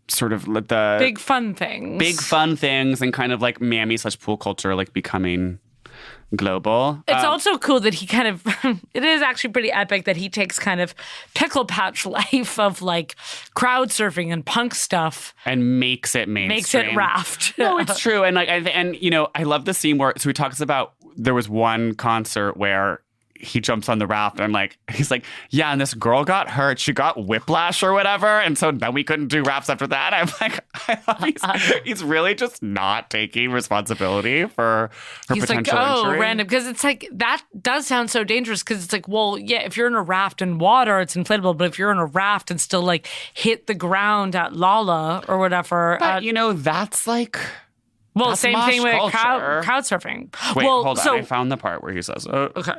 sort of the big fun things. Big fun things and kind of like mammy / pool culture like becoming global. It's also cool that he kind of, it is actually pretty epic that he takes kind of Pickle Patch life of like crowd surfing and punk stuff and makes it mainstream. Makes it raft. No, it's true. And like, and you know, I love the scene where, so he talks about, there was one concert where he jumps on the raft and he's like, yeah, and this girl got hurt. She got whiplash or whatever. And so then we couldn't do rafts after that. I'm like, I love he's really just not taking responsibility for her He's like, potential injury. random. Because it's like, that does sound so dangerous because it's like, well, yeah, if you're in a raft in water, it's inflatable. But if you're in a raft and still hit the ground at Lala or whatever. But, that's like... Well, that's same mosh thing with culture. crowd surfing. Wait, well, hold on. I found the part where he says, okay.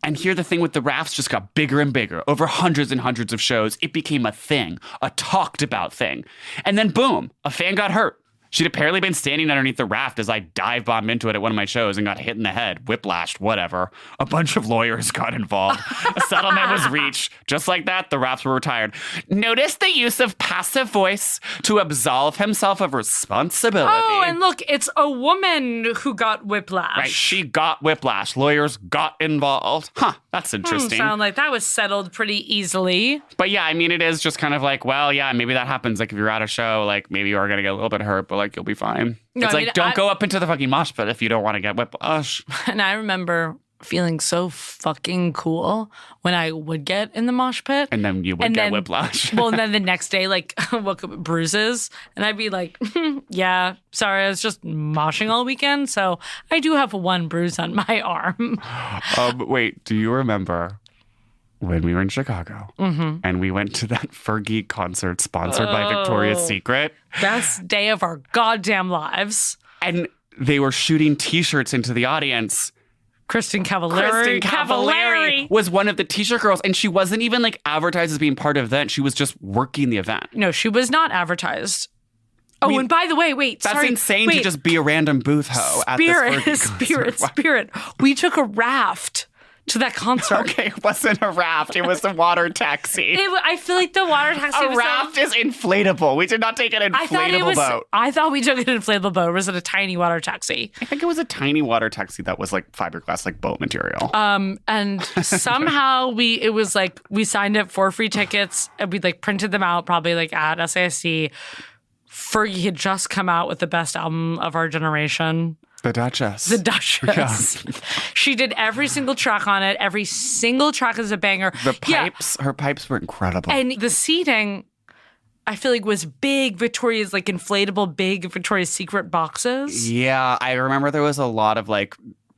And here the thing with the rafts just got bigger and bigger. Over hundreds and hundreds of shows, it became a thing, a talked about thing. And then boom, a fan got hurt. She'd apparently been standing underneath the raft as I dive bombed into it at one of my shows and got hit in the head, whiplashed, whatever. A bunch of lawyers got involved. A settlement was reached. Just like that, the rafts were retired. Notice the use of passive voice to absolve himself of responsibility. Oh, and look, it's a woman who got whiplash. Right, she got whiplash. Lawyers got involved. Huh, that's interesting. Sound like that was settled pretty easily. But yeah, I mean, it is just kind of like, well, yeah, maybe that happens. Like if you're at a show, maybe you are going to get a little bit hurt, but you'll be fine. No, it's don't go up into the fucking mosh pit if you don't want to get whiplash. And I remember feeling so fucking cool when I would get in the mosh pit. And then you would get whiplash. Well, and then the next day, woke up with bruises. And I'd be like, yeah, sorry, I was just moshing all weekend. So I do have one bruise on my arm. Wait, do you remember when we were in Chicago and we went to that Fergie concert sponsored by Victoria's Secret? Best day of our goddamn lives. And they were shooting T-shirts into the audience. Kristen Cavallari was one of the T-shirt girls, and she wasn't even advertised as being part of the event. She was just working the event. No, she was not advertised. Oh, and by the way, wait, that's sorry. insane to just be a random booth hoe at this Fergie concert. Spirit. We took a raft to that concert. Okay, it wasn't a raft. It was a water taxi. I feel like the water taxi was... A raft is inflatable. We did not take an inflatable boat. I thought we took an inflatable boat. Or was it a tiny water taxi? I think it was a tiny water taxi that was fiberglass, boat material. And somehow we signed up for free tickets and we printed them out probably at SASC. Fergie had just come out with the best album of our generation. The Duchess. Yeah. She did every single track on it. Every single track is a banger. Her pipes were incredible. And the seating, I feel was big Victoria's, inflatable big Victoria's Secret boxes. Yeah, I remember there was a lot of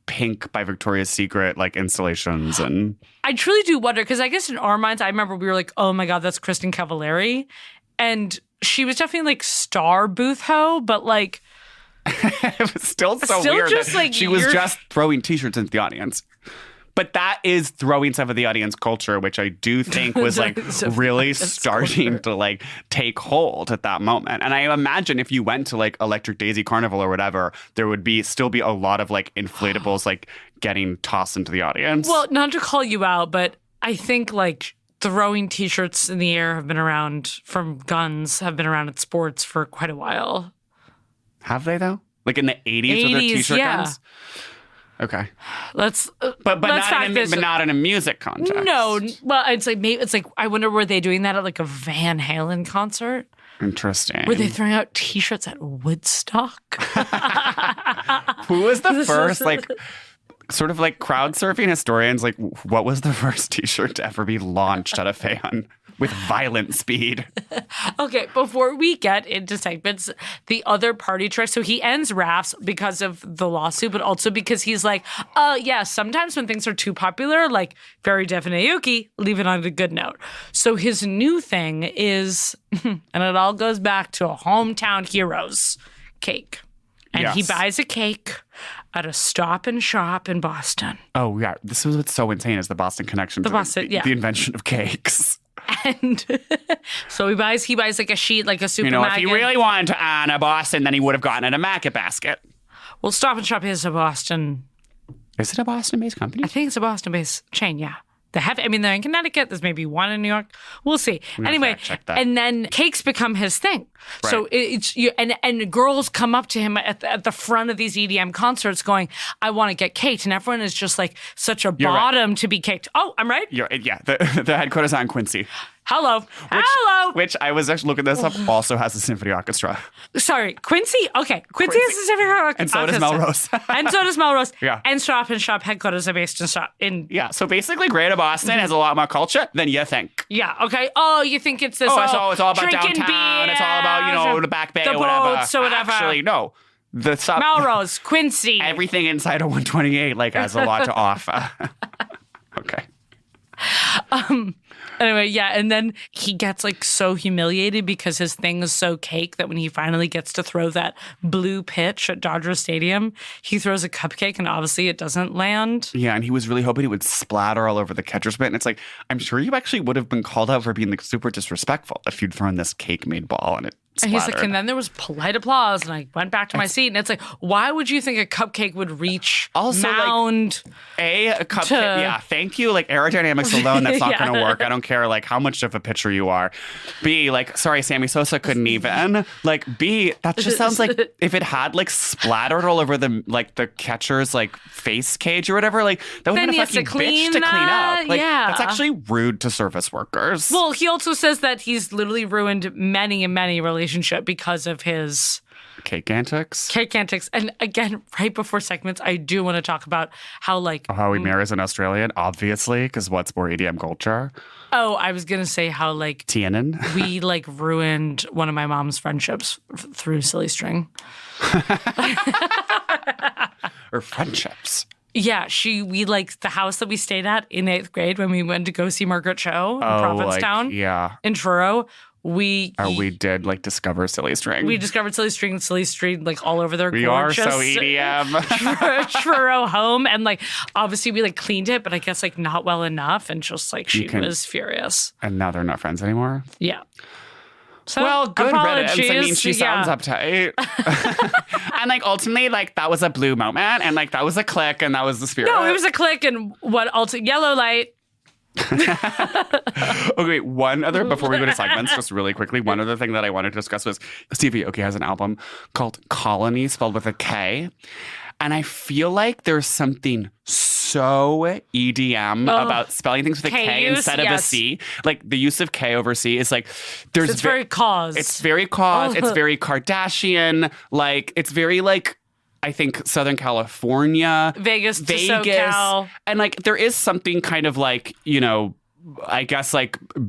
pink by Victoria's Secret installations. And I truly do wonder, because I guess in our minds, I remember we were like, oh my God, that's Kristen Cavallari. And she was definitely star booth hoe, but it was still weird that she was just throwing T-shirts into the audience. But that is throwing some of the audience culture, which I do think was really starting to take hold at that moment. And I imagine if you went to Electric Daisy Carnival or whatever, there would still be a lot of inflatables getting tossed into the audience. Well, not to call you out, but I think throwing T-shirts in the air have been around from guns, have been around at sports for quite a while. Have they though? In the 80s with their T-shirt guns? Okay. But not in a music context. No. Well, it's I wonder, were they doing that at a Van Halen concert? Interesting. Were they throwing out T-shirts at Woodstock? Who was the first sort of crowd surfing historians? What was the first T-shirt to ever be launched at a fan with violent speed? Okay, before we get into segments, the other party trick. So he ends rafts because of the lawsuit, but also because he's sometimes when things are too popular, very definite Aoki, leave it on a good note. So his new thing is, and it all goes back to a hometown heroes, cake. And he buys a cake at a Stop and Shop in Boston. Oh, yeah. This is what's so insane is the Boston connection to the invention of cakes. And so he buys a sheet, a super if he really wanted to own a Boston, then he would have gotten it a Market Basket. Well, Stop and Shop is a Boston. Is it a Boston-based company? I think it's a Boston-based chain, yeah. They're in Connecticut. There's maybe one in New York. We'll see. Anyway, and then cakes become his thing. Right. So and girls come up to him at the front of these EDM concerts going, I want to get caked. And everyone is just such a bottom to be caked. Oh, I'm right? The headquarters on Quincy. Hello. Hello. Which I was actually looking this up, also has a symphony orchestra. Sorry, Quincy. Okay, Quincy has a symphony orchestra. And so does Melrose. And so does Melrose. Yeah. And Stop and Shop headquarters are based in Yeah, so basically Greater Boston has a lot more culture than you think. Yeah, okay. Oh, you think it's this It's all about drinking downtown. It's all about, the Back Bay the or whatever. boats or whatever. Actually, no. Melrose, Quincy. Everything inside of 128 has a lot to offer. Okay. Anyway, yeah, and then he gets so humiliated because his thing is so cake that when he finally gets to throw that blue pitch at Dodger Stadium, he throws a cupcake and obviously it doesn't land. Yeah, and he was really hoping it would splatter all over the catcher's mitt. And it's I'm sure you actually would have been called out for being super disrespectful if you'd thrown this cake-made ball and it And he's splattered. and then there was polite applause, and I went back to my seat, and it's why would you think a cupcake would reach Also, mound? A cupcake. Yeah, thank you. Aerodynamics alone, that's not going to work. I don't care how much of a pitcher you are. B, sorry, Sammy Sosa couldn't even. B, that just sounds like if it had splattered all over the catcher's face cage or whatever. That would Then have been he a has to fucking bitch clean to clean that. up. Yeah. That's actually rude to service workers. Well, he also says that he's literally ruined many and many relationship because of his Cake antics. And again, right before segments, I do want to talk about how How he marries an Australian, obviously, because what's more EDM culture? Oh, I was gonna say how Tianan. we ruined one of my mom's friendships through Silly String. Or friendships. Yeah, we the house that we stayed at in 8th grade when we went to go see Margaret Cho in Provincetown. Yeah. In Truro. We did discover Silly String. We discovered Silly String and Silly String all over their we gorgeous are so EDM. Truro home, and obviously we cleaned it, but I guess not well enough, and just she was furious. And now they're not friends anymore. Yeah. So, well, good riddance. I mean, she sounds yeah. uptight. And ultimately, that was a blue moment, and that was a click, and that was the spirit. No, it was a click, and yellow light. Okay, one other, before we go to segments, just really quickly, one other thing that I wanted to discuss was Steve Aoki has an album called Colony, spelled with a K. And I feel there's something so EDM about spelling things with a K instead of a C. The use of K over C is there's it's very cause. It's very cause. It's very Kardashian. It's very I think Southern California, Vegas, to SoCal. And there is something kind of I guess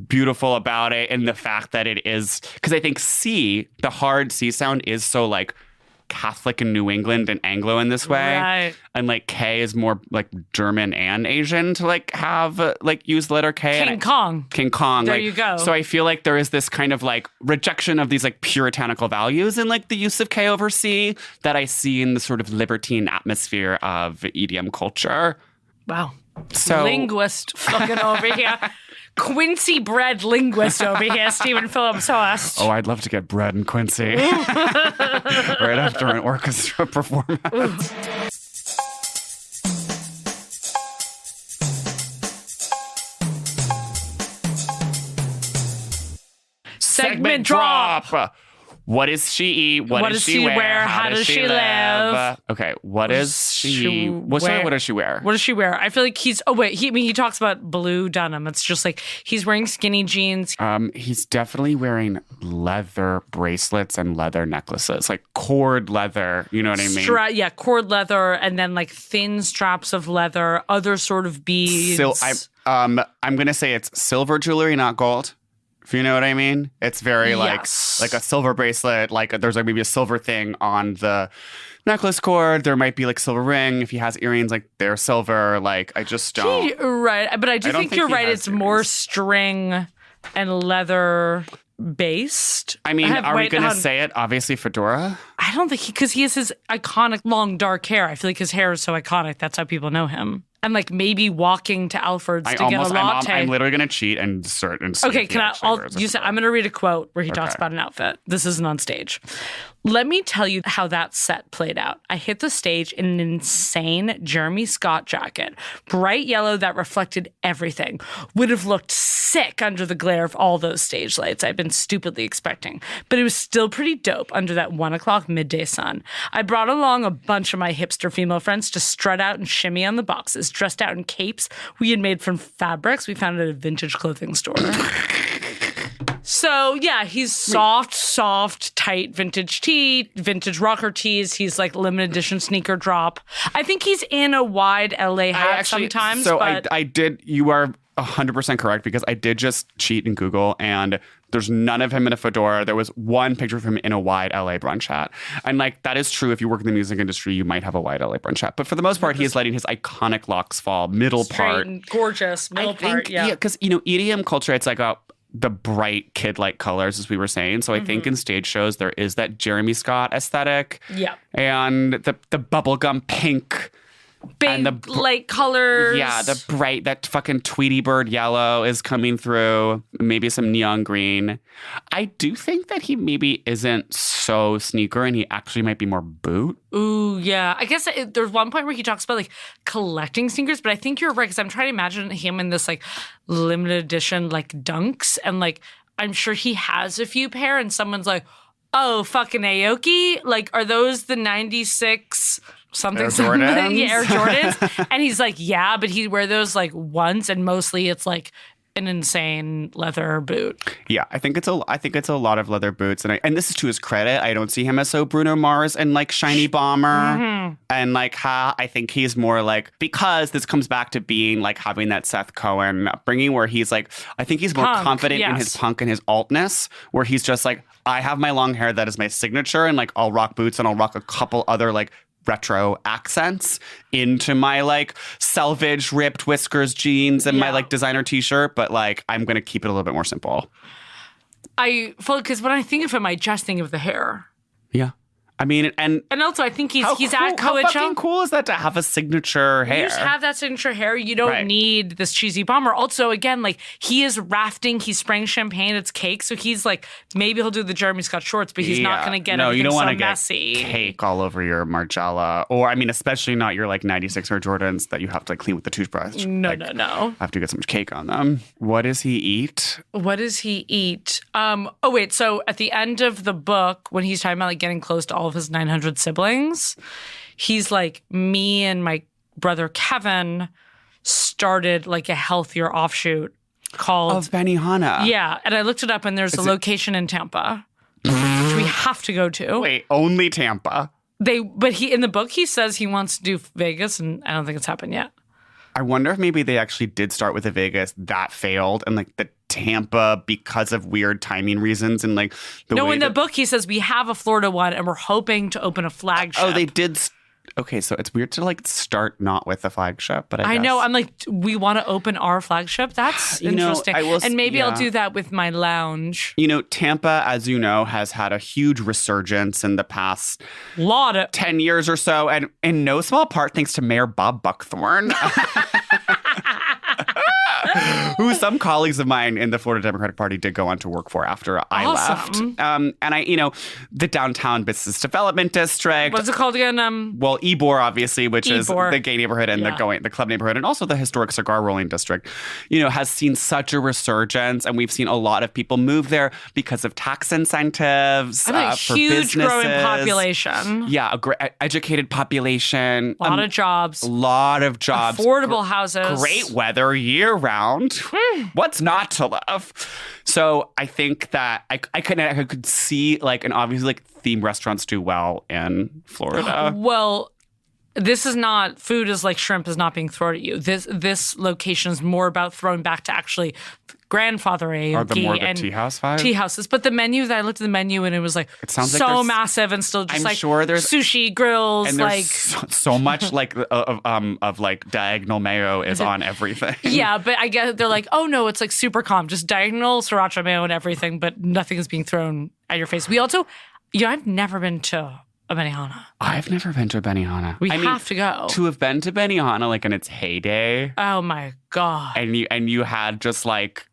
beautiful about it, and the fact that it is, because I think C, the hard C sound, is so Catholic in New England and Anglo in this way. Right. And K is more German and Asian to have use the letter K. King Kong. King Kong. There you go. So I feel there is this kind of rejection of these puritanical values in the use of K over C that I see in the sort of libertine atmosphere of EDM culture. Wow. So linguist fucking over here. Quincy bred linguist over here, Stephen Phillips Horst. Oh, I'd love to get bread in Quincy right after an orchestra performance. Segment drop. What does she eat? What does she wear? How does she live? Okay, what does she what does she wear? What does she wear? I feel he's he talks about blue denim. It's just he's wearing skinny jeans. He's definitely wearing leather bracelets and leather necklaces, cord leather, you know what I mean? Cord leather, and then thin straps of leather, other sort of beads. I'm gonna say it's silver jewelry, not gold. If you know what I mean? It's very yes. like a silver bracelet, there's maybe a silver thing on the necklace cord. There might be silver ring. If he has earrings, they're silver. I just don't. Right. But I think you're right. It's more string and leather based. I mean, are we going to say it? Obviously, fedora? I don't think because he has his iconic long dark hair. I feel his hair is so iconic. That's how people know him. And maybe walking to Alfred's to get a latte. I'm literally going to cheat and start. And okay, I'm going to read a quote where he talks about an outfit. This isn't on stage. Let me tell you how that set played out. I hit the stage in an insane Jeremy Scott jacket, bright yellow that reflected everything. Would have looked sick under the glare of all those stage lights I'd been stupidly expecting. But it was still pretty dope under that 1 o'clock midday sun. I brought along a bunch of my hipster female friends to strut out and shimmy on the boxes, dressed out in capes we had made from fabrics we found at a vintage clothing store. So yeah, he's soft, tight vintage tee, vintage rocker tees. He's like limited edition sneaker drop. I think he's in a wide LA hat sometimes. So but I did. You are 100% correct because I did just cheat in Google and there's none of him in a fedora. There was one picture of him in a wide LA brunch hat. And like, that is true. If you work in the music industry, you might have a wide LA brunch hat. But for the most part, he is letting his iconic locks fall, middle straight part. and gorgeous middle part. Yeah. Because, EDM culture, it's like the bright kid-like colors, as we were saying. So I think in stage shows, there is that Jeremy Scott aesthetic. Yeah. And the bubblegum pink. Big And the light colors. Yeah, the bright, that fucking Tweety Bird yellow is coming through. Maybe some neon green. I do think that he maybe isn't so sneaker and he actually might be more boot. Ooh, yeah. I guess there's one point where he talks about like collecting sneakers, but I think you're right because I'm trying to imagine him in this like limited edition like Dunks, and like I'm sure he has a few pair and someone's like, oh, fucking Aoki? Like, are those the 96 something? Air Jordans? Yeah, Air Jordans. And he's like, yeah, but he'd wear those like once and mostly it's like an insane leather boot. Yeah, I think it's a lot of leather boots, and this is to his credit. I don't see him as so Bruno Mars and like shiny bomber, and like I think he's more like, because this comes back to being like having that Seth Cohen upbringing where he's like, I think he's more Punk, confident in his punk and his altness, where he's just like, I have my long hair that is my signature, and like I'll rock boots and I'll rock a couple other like retro accents into my like selvage ripped whiskers jeans and my like designer t-shirt, but like I'm gonna keep it a little bit more simple. Because when I think of him, I just think of the hair. Yeah. I mean, and also I think he's cool, at Coachella. How fucking cool is that to have a signature hair? You just have that signature hair. You don't need this cheesy bomber. Also, again, like he is rafting. He's spraying champagne. It's cake. So he's like, maybe he'll do the Jeremy Scott shorts, but he's not going to get everything so messy. Get cake all over your Margiela, or I mean, especially not your like 96 Air Jordans that you have to like clean with the toothbrush. No. Have to get so much cake on them. What does he eat? Oh wait. So at the end of the book, when he's talking about like getting close to all of his 900 siblings, he's like, me and my brother Kevin started like a healthier offshoot called of Benihana. Yeah, and I looked it up, and there's a location in Tampa which we have to go to. Wait, only Tampa? But he in the book he says he wants to do Vegas, and I don't think it's happened yet. I wonder if maybe they actually did start with a Vegas that failed, and like the Tampa because of weird timing reasons and like the way in the book he says we have a Florida one and we're hoping to open a flagship. Oh, they did. Okay, so it's weird to like start not with a flagship, but I guess. know. I'm like, we want to open our flagship. That's interesting. And maybe I'll do that with my lounge. Tampa, as you know, has had a huge resurgence in the past 10 years or so, and in no small part thanks to Mayor Bob Buckthorn. Who some colleagues of mine in the Florida Democratic Party did go on to work for after I left. And the downtown business development district. What's it called again? Well, Ybor, obviously, which is the gay neighborhood and the club neighborhood, and also the historic cigar rolling district, has seen such a resurgence, and we've seen a lot of people move there because of tax incentives for huge businesses. Growing population. Yeah, a great educated population. A lot of jobs. Affordable houses. Great weather year round. What's not to love? So I think that I could see like, and obviously like themed restaurants do well in Florida. Well, this is not, food is like shrimp is not being thrown at you. This location is more about throwing back to actually grandfather Aoki and tea house vibe? Tea houses. But the menu, that I looked at the menu and it was like so massive and still just I'm like sure there's sushi grills. And like there's so much like of like diagonal mayo is on everything. Yeah, but I guess they're like, oh no, it's like super calm, just diagonal sriracha mayo and everything, but nothing is being thrown at your face. We also, I've never been to a Benihana. I've never been to a Benihana. We have to go. To have been to Benihana like in its heyday. Oh my God. And you had just like,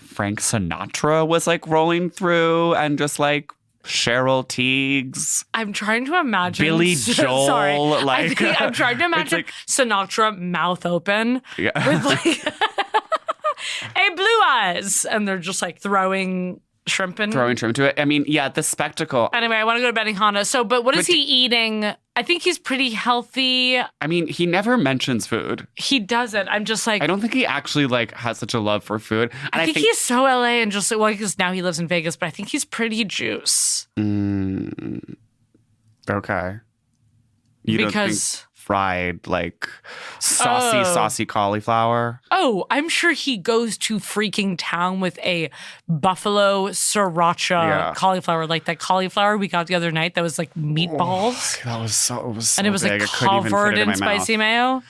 Frank Sinatra was like rolling through, and just like Cheryl Tiegs. I'm trying to imagine Billy Joel. Sorry, I'm trying to imagine Sinatra mouth open with like hey, blue eyes, and they're just like throwing shrimp to it. I mean, yeah, the spectacle. Anyway, I want to go to Benihana. So, but what is he eating? I think he's pretty healthy. I mean, he never mentions food. He doesn't. I'm just like, I don't think he actually like has such a love for food. And I think he's so LA and just, well, because now he lives in Vegas, but I think he's pretty juice. Okay. You don't think Because fried, like saucy cauliflower? Oh, I'm sure he goes to freaking town with a buffalo sriracha cauliflower, like that cauliflower we got the other night that was like meatballs. That was so, it was so and it was big. like I couldn't even fit covered it in my in spicy mouth.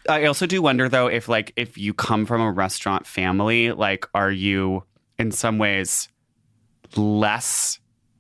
mayo. I also do wonder though if you come from a restaurant family, like are you in some ways less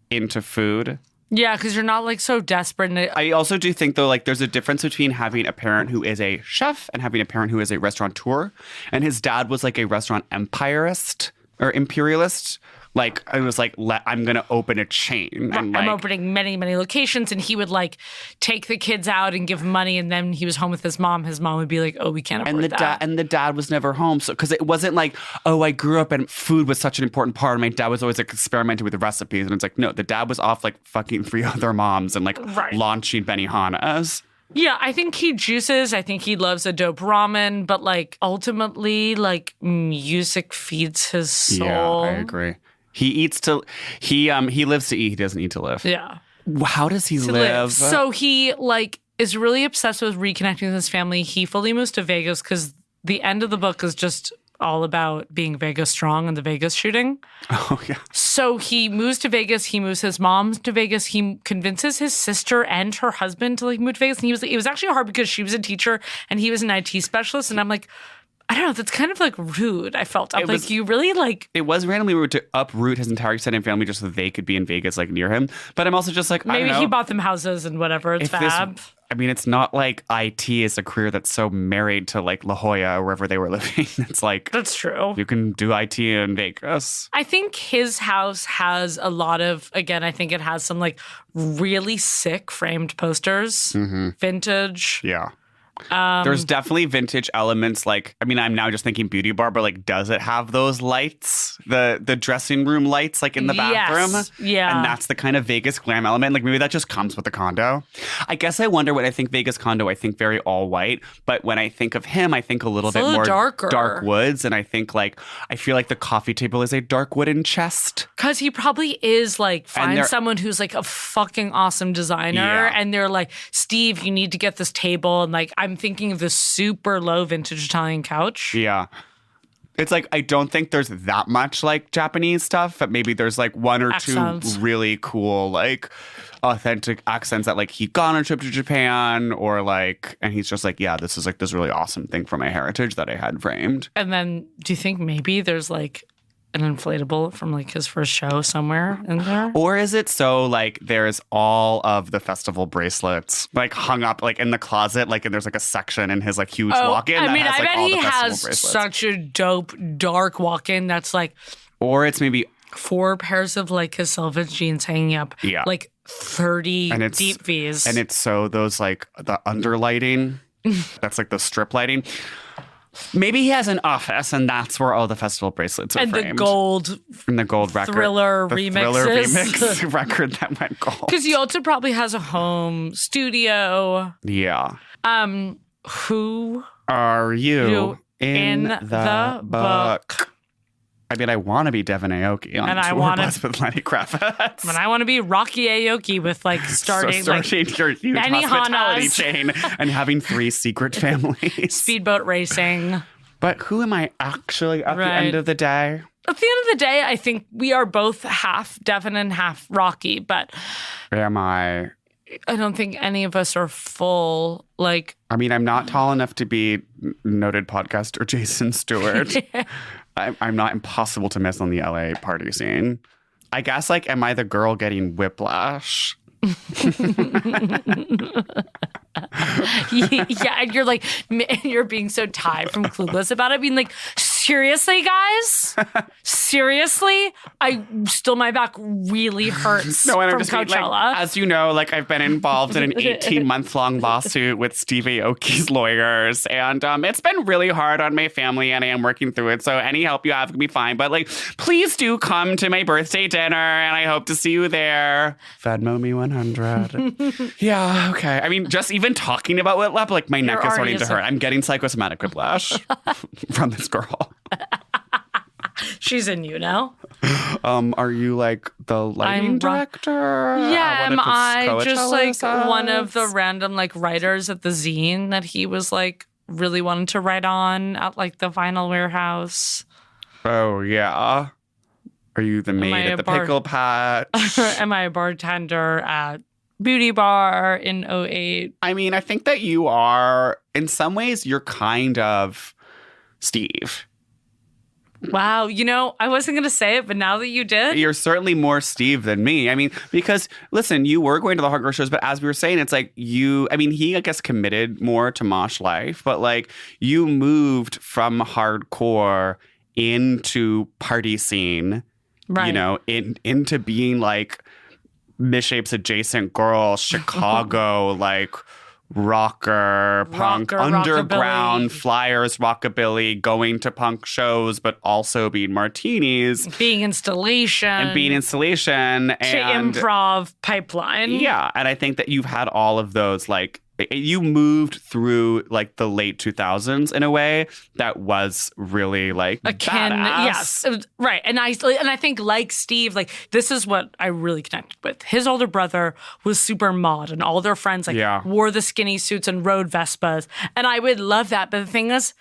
into food? Yeah, because you're not like so desperate. And I also do think though, like there's a difference between having a parent who is a chef and having a parent who is a restaurateur. And his dad was like a restaurant empirist or imperialist. Like I was like, I'm going to open a chain. And I'm opening many, many locations. And he would like take the kids out and give money. And then he was home with his mom. His mom would be like, oh, we can't afford that. And the dad was never home. So because it wasn't like, oh, I grew up and food was such an important part. My dad was always like experimenting with the recipes. And it's like, no, the dad was off like fucking 3 other moms and like launching Benihanas. Yeah, I think he juices. I think he loves a dope ramen. But like ultimately, like music feeds his soul. Yeah, I agree. He lives to eat. He doesn't eat to live. Yeah. How does he live? So he like is really obsessed with reconnecting with his family. He fully moves to Vegas because the end of the book is just all about being Vegas strong and the Vegas shooting. Oh, yeah. So he moves to Vegas. He moves his mom to Vegas. He convinces his sister and her husband to like move to Vegas. And it was actually hard because she was a teacher and he was an IT specialist. And I'm like, I don't know. That's kind of like rude. I felt. I'm like, you really like. It was randomly rude to uproot his entire extended family just so they could be in Vegas, like near him. But I'm also just like, maybe I don't know. he bought them houses and whatever. It's fab. I mean, it's not like IT is a career that's so married to like La Jolla or wherever they were living. It's like that's true. You can do IT in Vegas. I think his house has a lot of. Again, I think it has some like really sick framed posters, vintage. Yeah. There's definitely vintage elements. Like, I mean, I'm now just thinking beauty bar, but like, does it have those lights, the dressing room lights, like in the bathroom? Yes. Yeah, and that's the kind of Vegas glam element. Like, maybe that just comes with the condo. I guess I wonder when I think Vegas condo, I think very all white. But when I think of him, I think a little bit more darker, dark woods, and I think like I feel like the coffee table is a dark wooden chest because he probably is like find someone who's like a fucking awesome designer, and they're like, Steve, you need to get this table, and like I'm thinking of this super low vintage Italian couch. Yeah. It's like, I don't think there's that much like Japanese stuff, but maybe there's like one or accents. Two really cool, like authentic accents that like he'd gone on a trip to Japan or like, and he's just like, yeah, this is like this really awesome thing from my heritage that I had framed. And then do you think maybe there's like an inflatable from like his first show somewhere in there? Or is it so like there's all of the festival bracelets like hung up like in the closet, like and there's like a section in his like huge walk-in that has, I like, bet all he the festival has bracelets. such a dope dark walk-in that's like, or it's maybe 4 pairs of like his selvage jeans hanging up, like 30 deep V's, and it's so those like the underlighting, that's like the strip lighting. Maybe he has an office, and that's where all the festival bracelets are framed. And the gold record. Thriller the remixes. Thriller remix record that went gold. Because he also probably has a home studio. Yeah. Who are you in the book? I mean, I want to be Devin Aoki on tour bus with Lenny Kravitz. And I want to be Rocky Aoki with like starting like your huge hospitality chain and having 3 secret families. Speedboat racing. But who am I actually at the end of the day? At the end of the day, I think we are both half Devin and half Rocky, but am I don't think any of us are full. Like, I mean, I'm not tall enough to be noted podcaster Jason Stewart. I'm not impossible to miss on the LA party scene. I guess, like, am I the girl getting whiplash? Yeah, and you're like, you're being so Ty from Clueless about it, being like, seriously, guys? Seriously? My back really hurts No, and I'm from just being, Coachella. like, as you know, like I've been involved in an 18-month-long lawsuit with Steve Aoki's lawyers, and it's been really hard on my family, and I am working through it. So any help you have can be fine. But like, please do come to my birthday dinner, and I hope to see you there. Venmo me 100. Yeah, okay. I mean, just even talking about Whip Lap, like my neck is starting to hurt. I'm getting psychosomatic whiplash from this girl. She's in you now. Are you like the lighting director? Yeah, am I just like Coachella one of the says? random like writers at the zine that he was like really wanting to write on at like the Vinyl Warehouse? Oh, yeah. Are you the maid I at a the bar- Pickle Patch? Am I a bartender at Beauty Bar in 08? I mean, I think that you are, in some ways, you're kind of Steve. Wow, I wasn't going to say it, but now that you did. You're certainly more Steve than me. I mean, because, listen, you were going to the hardcore shows, but as we were saying, it's like he, I guess, committed more to mosh life, but like you moved from hardcore into party scene, Right. into being like Misshape's adjacent girl, Chicago, like rocker, punk, Rocker, underground, rockabilly. flyers, rockabilly, going to punk shows, but also being martinis Being installation. and being installation to and improv pipeline. yeah. And I think that you've had all of those, like, you moved through like the late 2000s in a way that was really like Akin, badass. yes, right. And I think like Steve, like this is what I really connected with. His older brother was super mod, and all their friends like Yeah. wore the skinny suits and rode Vespas, and I would love that. But the thing is,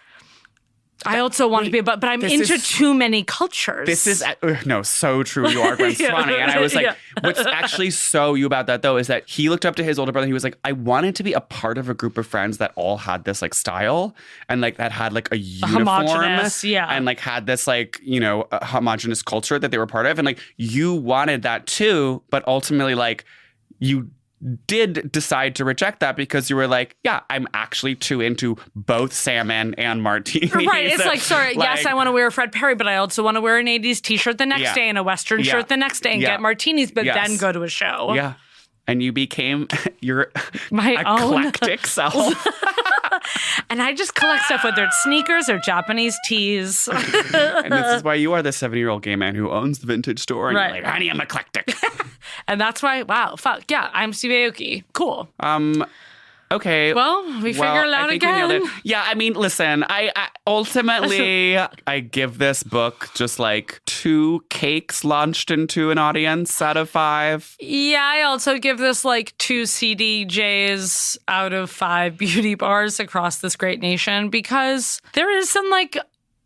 I also want to be, but I'm this into is- too many cultures. This is no, so true. You are Gwen Stefani, and I was like, Yeah. what's actually so you about that though is that he looked up to his older brother. He was like, I wanted to be a part of a group of friends that all had this like style and like that had like a uniform, homogenous, yeah. and like had this like a homogenous culture that they were part of, and like you wanted that too, but ultimately like you did decide to reject that because you were like, yeah, I'm actually too into both salmon and martini. Right, it's like, sorry, yes, I want to wear a Fred Perry, but I also want to wear an 80s t-shirt the next Yeah. day and a Western Yeah. shirt the next day and Yeah. get martinis, but Yes. then go to a show. Yeah. And you became your My own. eclectic self. And I just collect stuff, whether it's sneakers or Japanese teas. And this is why you are the 70-year-old gay man who owns the vintage store. And Right. you're like, honey, I'm eclectic. And that's why, wow, fuck, yeah, I'm Steve Aoki. Cool. Okay. Well, we figured it I out think we nailed again. it. Yeah, I mean, listen, I ultimately, I give this book just like 2 cakes launched into an audience out of 5. Yeah, I also give this like 2 CDJs out of 5 beauty bars across this great nation because there is some like,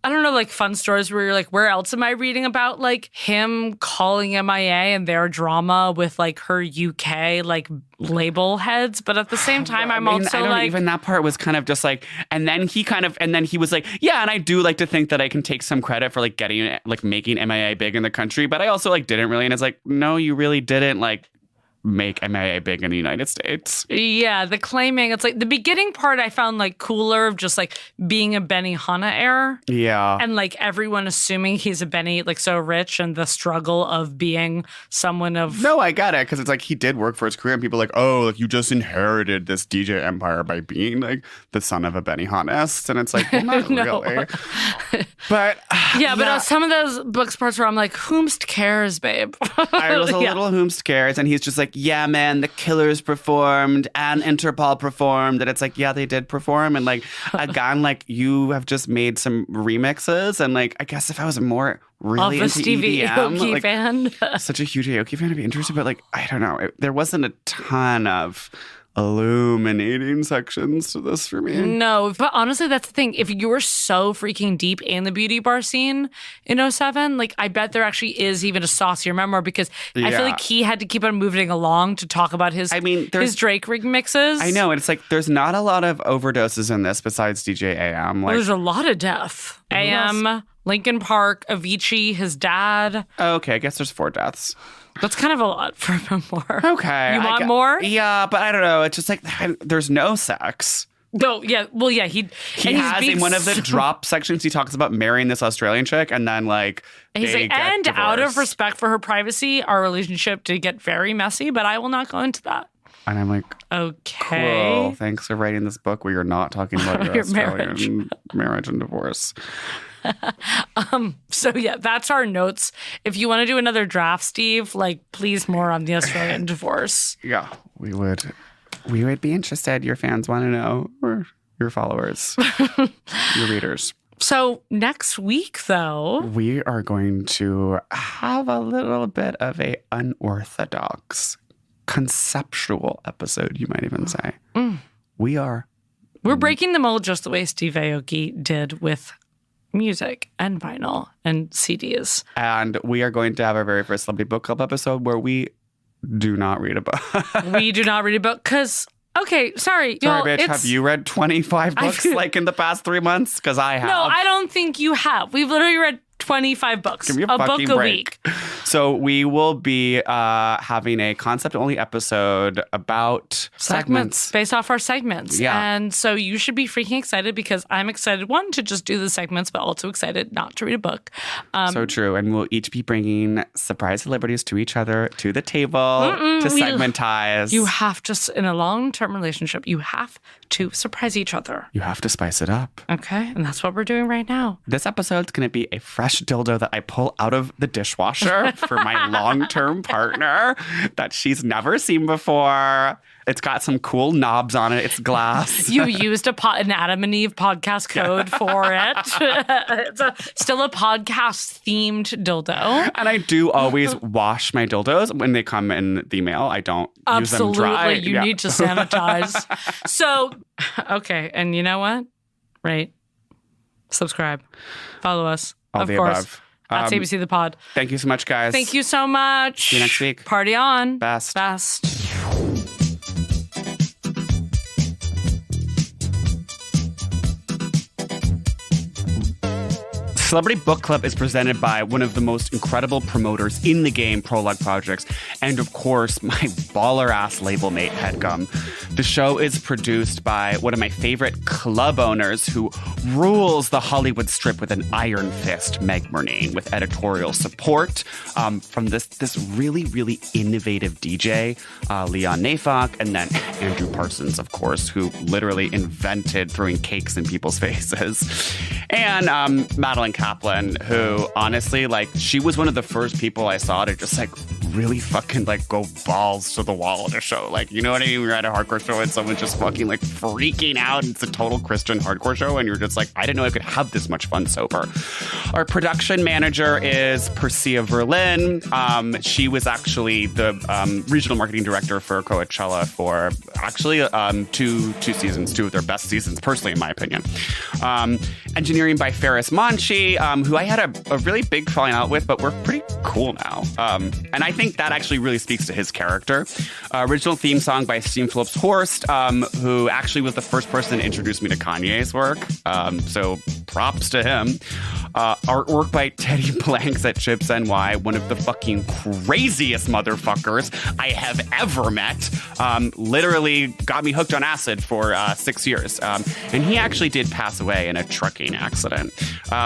I don't know, like fun stories where you're like, where else am I reading about like him calling MIA and their drama with like her UK like label heads? But at the same time, I'm also I don't, like, even that part was kind of just like, and then he was like, yeah, and I do like to think that I can take some credit for like getting, like making MIA big in the country, but I also like didn't really. And it's like, no, you really didn't like make MIA big in the United States. yeah, the claiming, it's like the beginning part I found like cooler of just like being a Benny Hanna heir. Yeah. And like everyone assuming he's a Benny, like so rich, and the struggle of being someone of. No, I got it, because it's like he did work for his career, and people are like, oh, like you just inherited this DJ empire by being like the son of a Benihanaist, and it's like, well, not No. really. But Yeah, but some of those books parts where I'm like, whomst cares, babe? I was a Yeah. little whom scared, and he's just like, yeah, man, the Killers performed and Interpol performed, and it's like, yeah, they did perform, and like again, like you have just made some remixes, and like I guess if I was more really Of a into Stevie EDM, Aoki like, fan. such a huge Aoki fan to be interested, but like I don't know, there wasn't a ton of illuminating sections to this for me. No, but honestly, that's the thing. If you were so freaking deep in the beauty bar scene in 07, like I bet there actually is even a saucier memoir because I Yeah. feel like he had to keep on moving along to talk about his, I mean, there's- his Drake rig mixes. I know, and it's like there's not a lot of overdoses in this besides DJ AM. Well, Like, there's a lot of death. AM, Linkin Park, Avicii, his dad. okay, I guess there's 4 deaths. That's kind of a lot for a memoir. Okay. You I want gue- more? Yeah, but I don't know. It's just like there's no sex. No, yeah. Well, yeah, He and has being in one of the so- drop sections, he talks about marrying this Australian chick and then like He's they like, get and out of divorced. respect for her privacy, our relationship did get very messy, but I will not go into that. And I'm like, Okay. cool. Thanks for writing this book where you're not talking about your Your Australian marriage and divorce. So yeah, that's our notes. If you want to do another draft, Steve, like please more on the Australian divorce. Yeah, we would be interested. Your fans want to know, or your followers, your readers. So next week, though, We are going to have a little bit of a unorthodox, conceptual episode, you might even say. We're breaking the mold just the way Steve Aoki did with music and vinyl and CDs. And we are going to have our very first Celebrity Book Club episode where we do not read a book. We do not read a book because, okay, sorry. y'all, Sorry, bitch. it's- Have you read 25 books feel- like in the past 3 months? Because I have. No, I don't think you have. We've literally read 25 books. Give me a book fucking a break. week. So we will be having a concept-only episode about segments. Based off our segments. Yeah. And so you should be freaking excited because I'm excited, one, to just do the segments, but also excited not to read a book. So true. And we'll each be bringing surprise celebrities to each other, to the table, to segmentize. You have to, in a long-term relationship, you have to surprise each other. You have to spice it up. Okay? And that's what we're doing right now. This episode's going to be a fresh dildo that I pull out of the dishwasher for my long-term partner that she's never seen before. It's got some cool knobs on it. It's glass. You used an Adam and Eve podcast code for it. It's still a podcast-themed dildo. And I do always wash my dildos when they come in the mail. I don't use them dry. Absolutely. You need to sanitize. So, okay. And you know what? Rate, subscribe, follow us. All of the course. above. That's ABC the Pod. Thank you so much, guys. Thank you so much. See you next week. Party on. Best. Best. Celebrity Book Club is presented by one of the most incredible promoters in the game, Prologue Projects, and of course, my baller-ass label mate, Headgum. The show is produced by one of my favorite club owners who rules the Hollywood Strip with an iron fist, Meg Murnane, with editorial support from this really, really innovative DJ, Leon Nafok, and then Andrew Parsons, of course, who literally invented throwing cakes in people's faces. And Madeline Kaplan, who honestly, like, she was one of the first people I saw to just like really fucking like go balls to the wall at a show. Like, you know what I mean? We're at a hardcore show and someone's just fucking like freaking out. And it's a total Christian hardcore show. And you're just like, I didn't know I could have this much fun sober. Our production manager is Persia Verlin. She was actually the regional marketing director for Coachella for actually two seasons, two of their best seasons, personally, in my opinion. Engineering by Ferris Monchi, who I had a really big falling out with, but we're pretty cool now. And I think that actually really speaks to his character. Original theme song by Steve Phillips Horst, who actually was the first person to introduce me to Kanye's work. So props to him. Artwork by Teddy Blanks at Chips NY, one of the fucking craziest motherfuckers I have ever met. Literally got me hooked on acid for 6 years. And he actually did pass away in a trucking accident.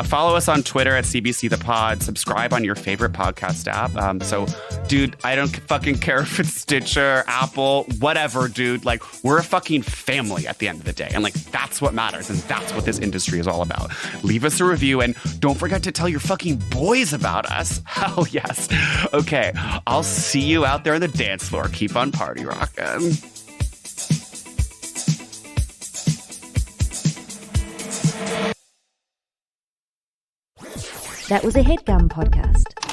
Follow us on Twitter at CBC The Pod. Subscribe on your favorite podcast app. So, dude, I don't fucking care if it's Stitcher, Apple, whatever, dude. Like, we're a fucking family at the end of the day. And, like, that's what matters. And that's what this industry is all about. Leave us a review and don't forget to tell your fucking boys about us. Hell yes. Okay, I'll see you out there on the dance floor. Keep on party rocking. That was a HeadGum podcast.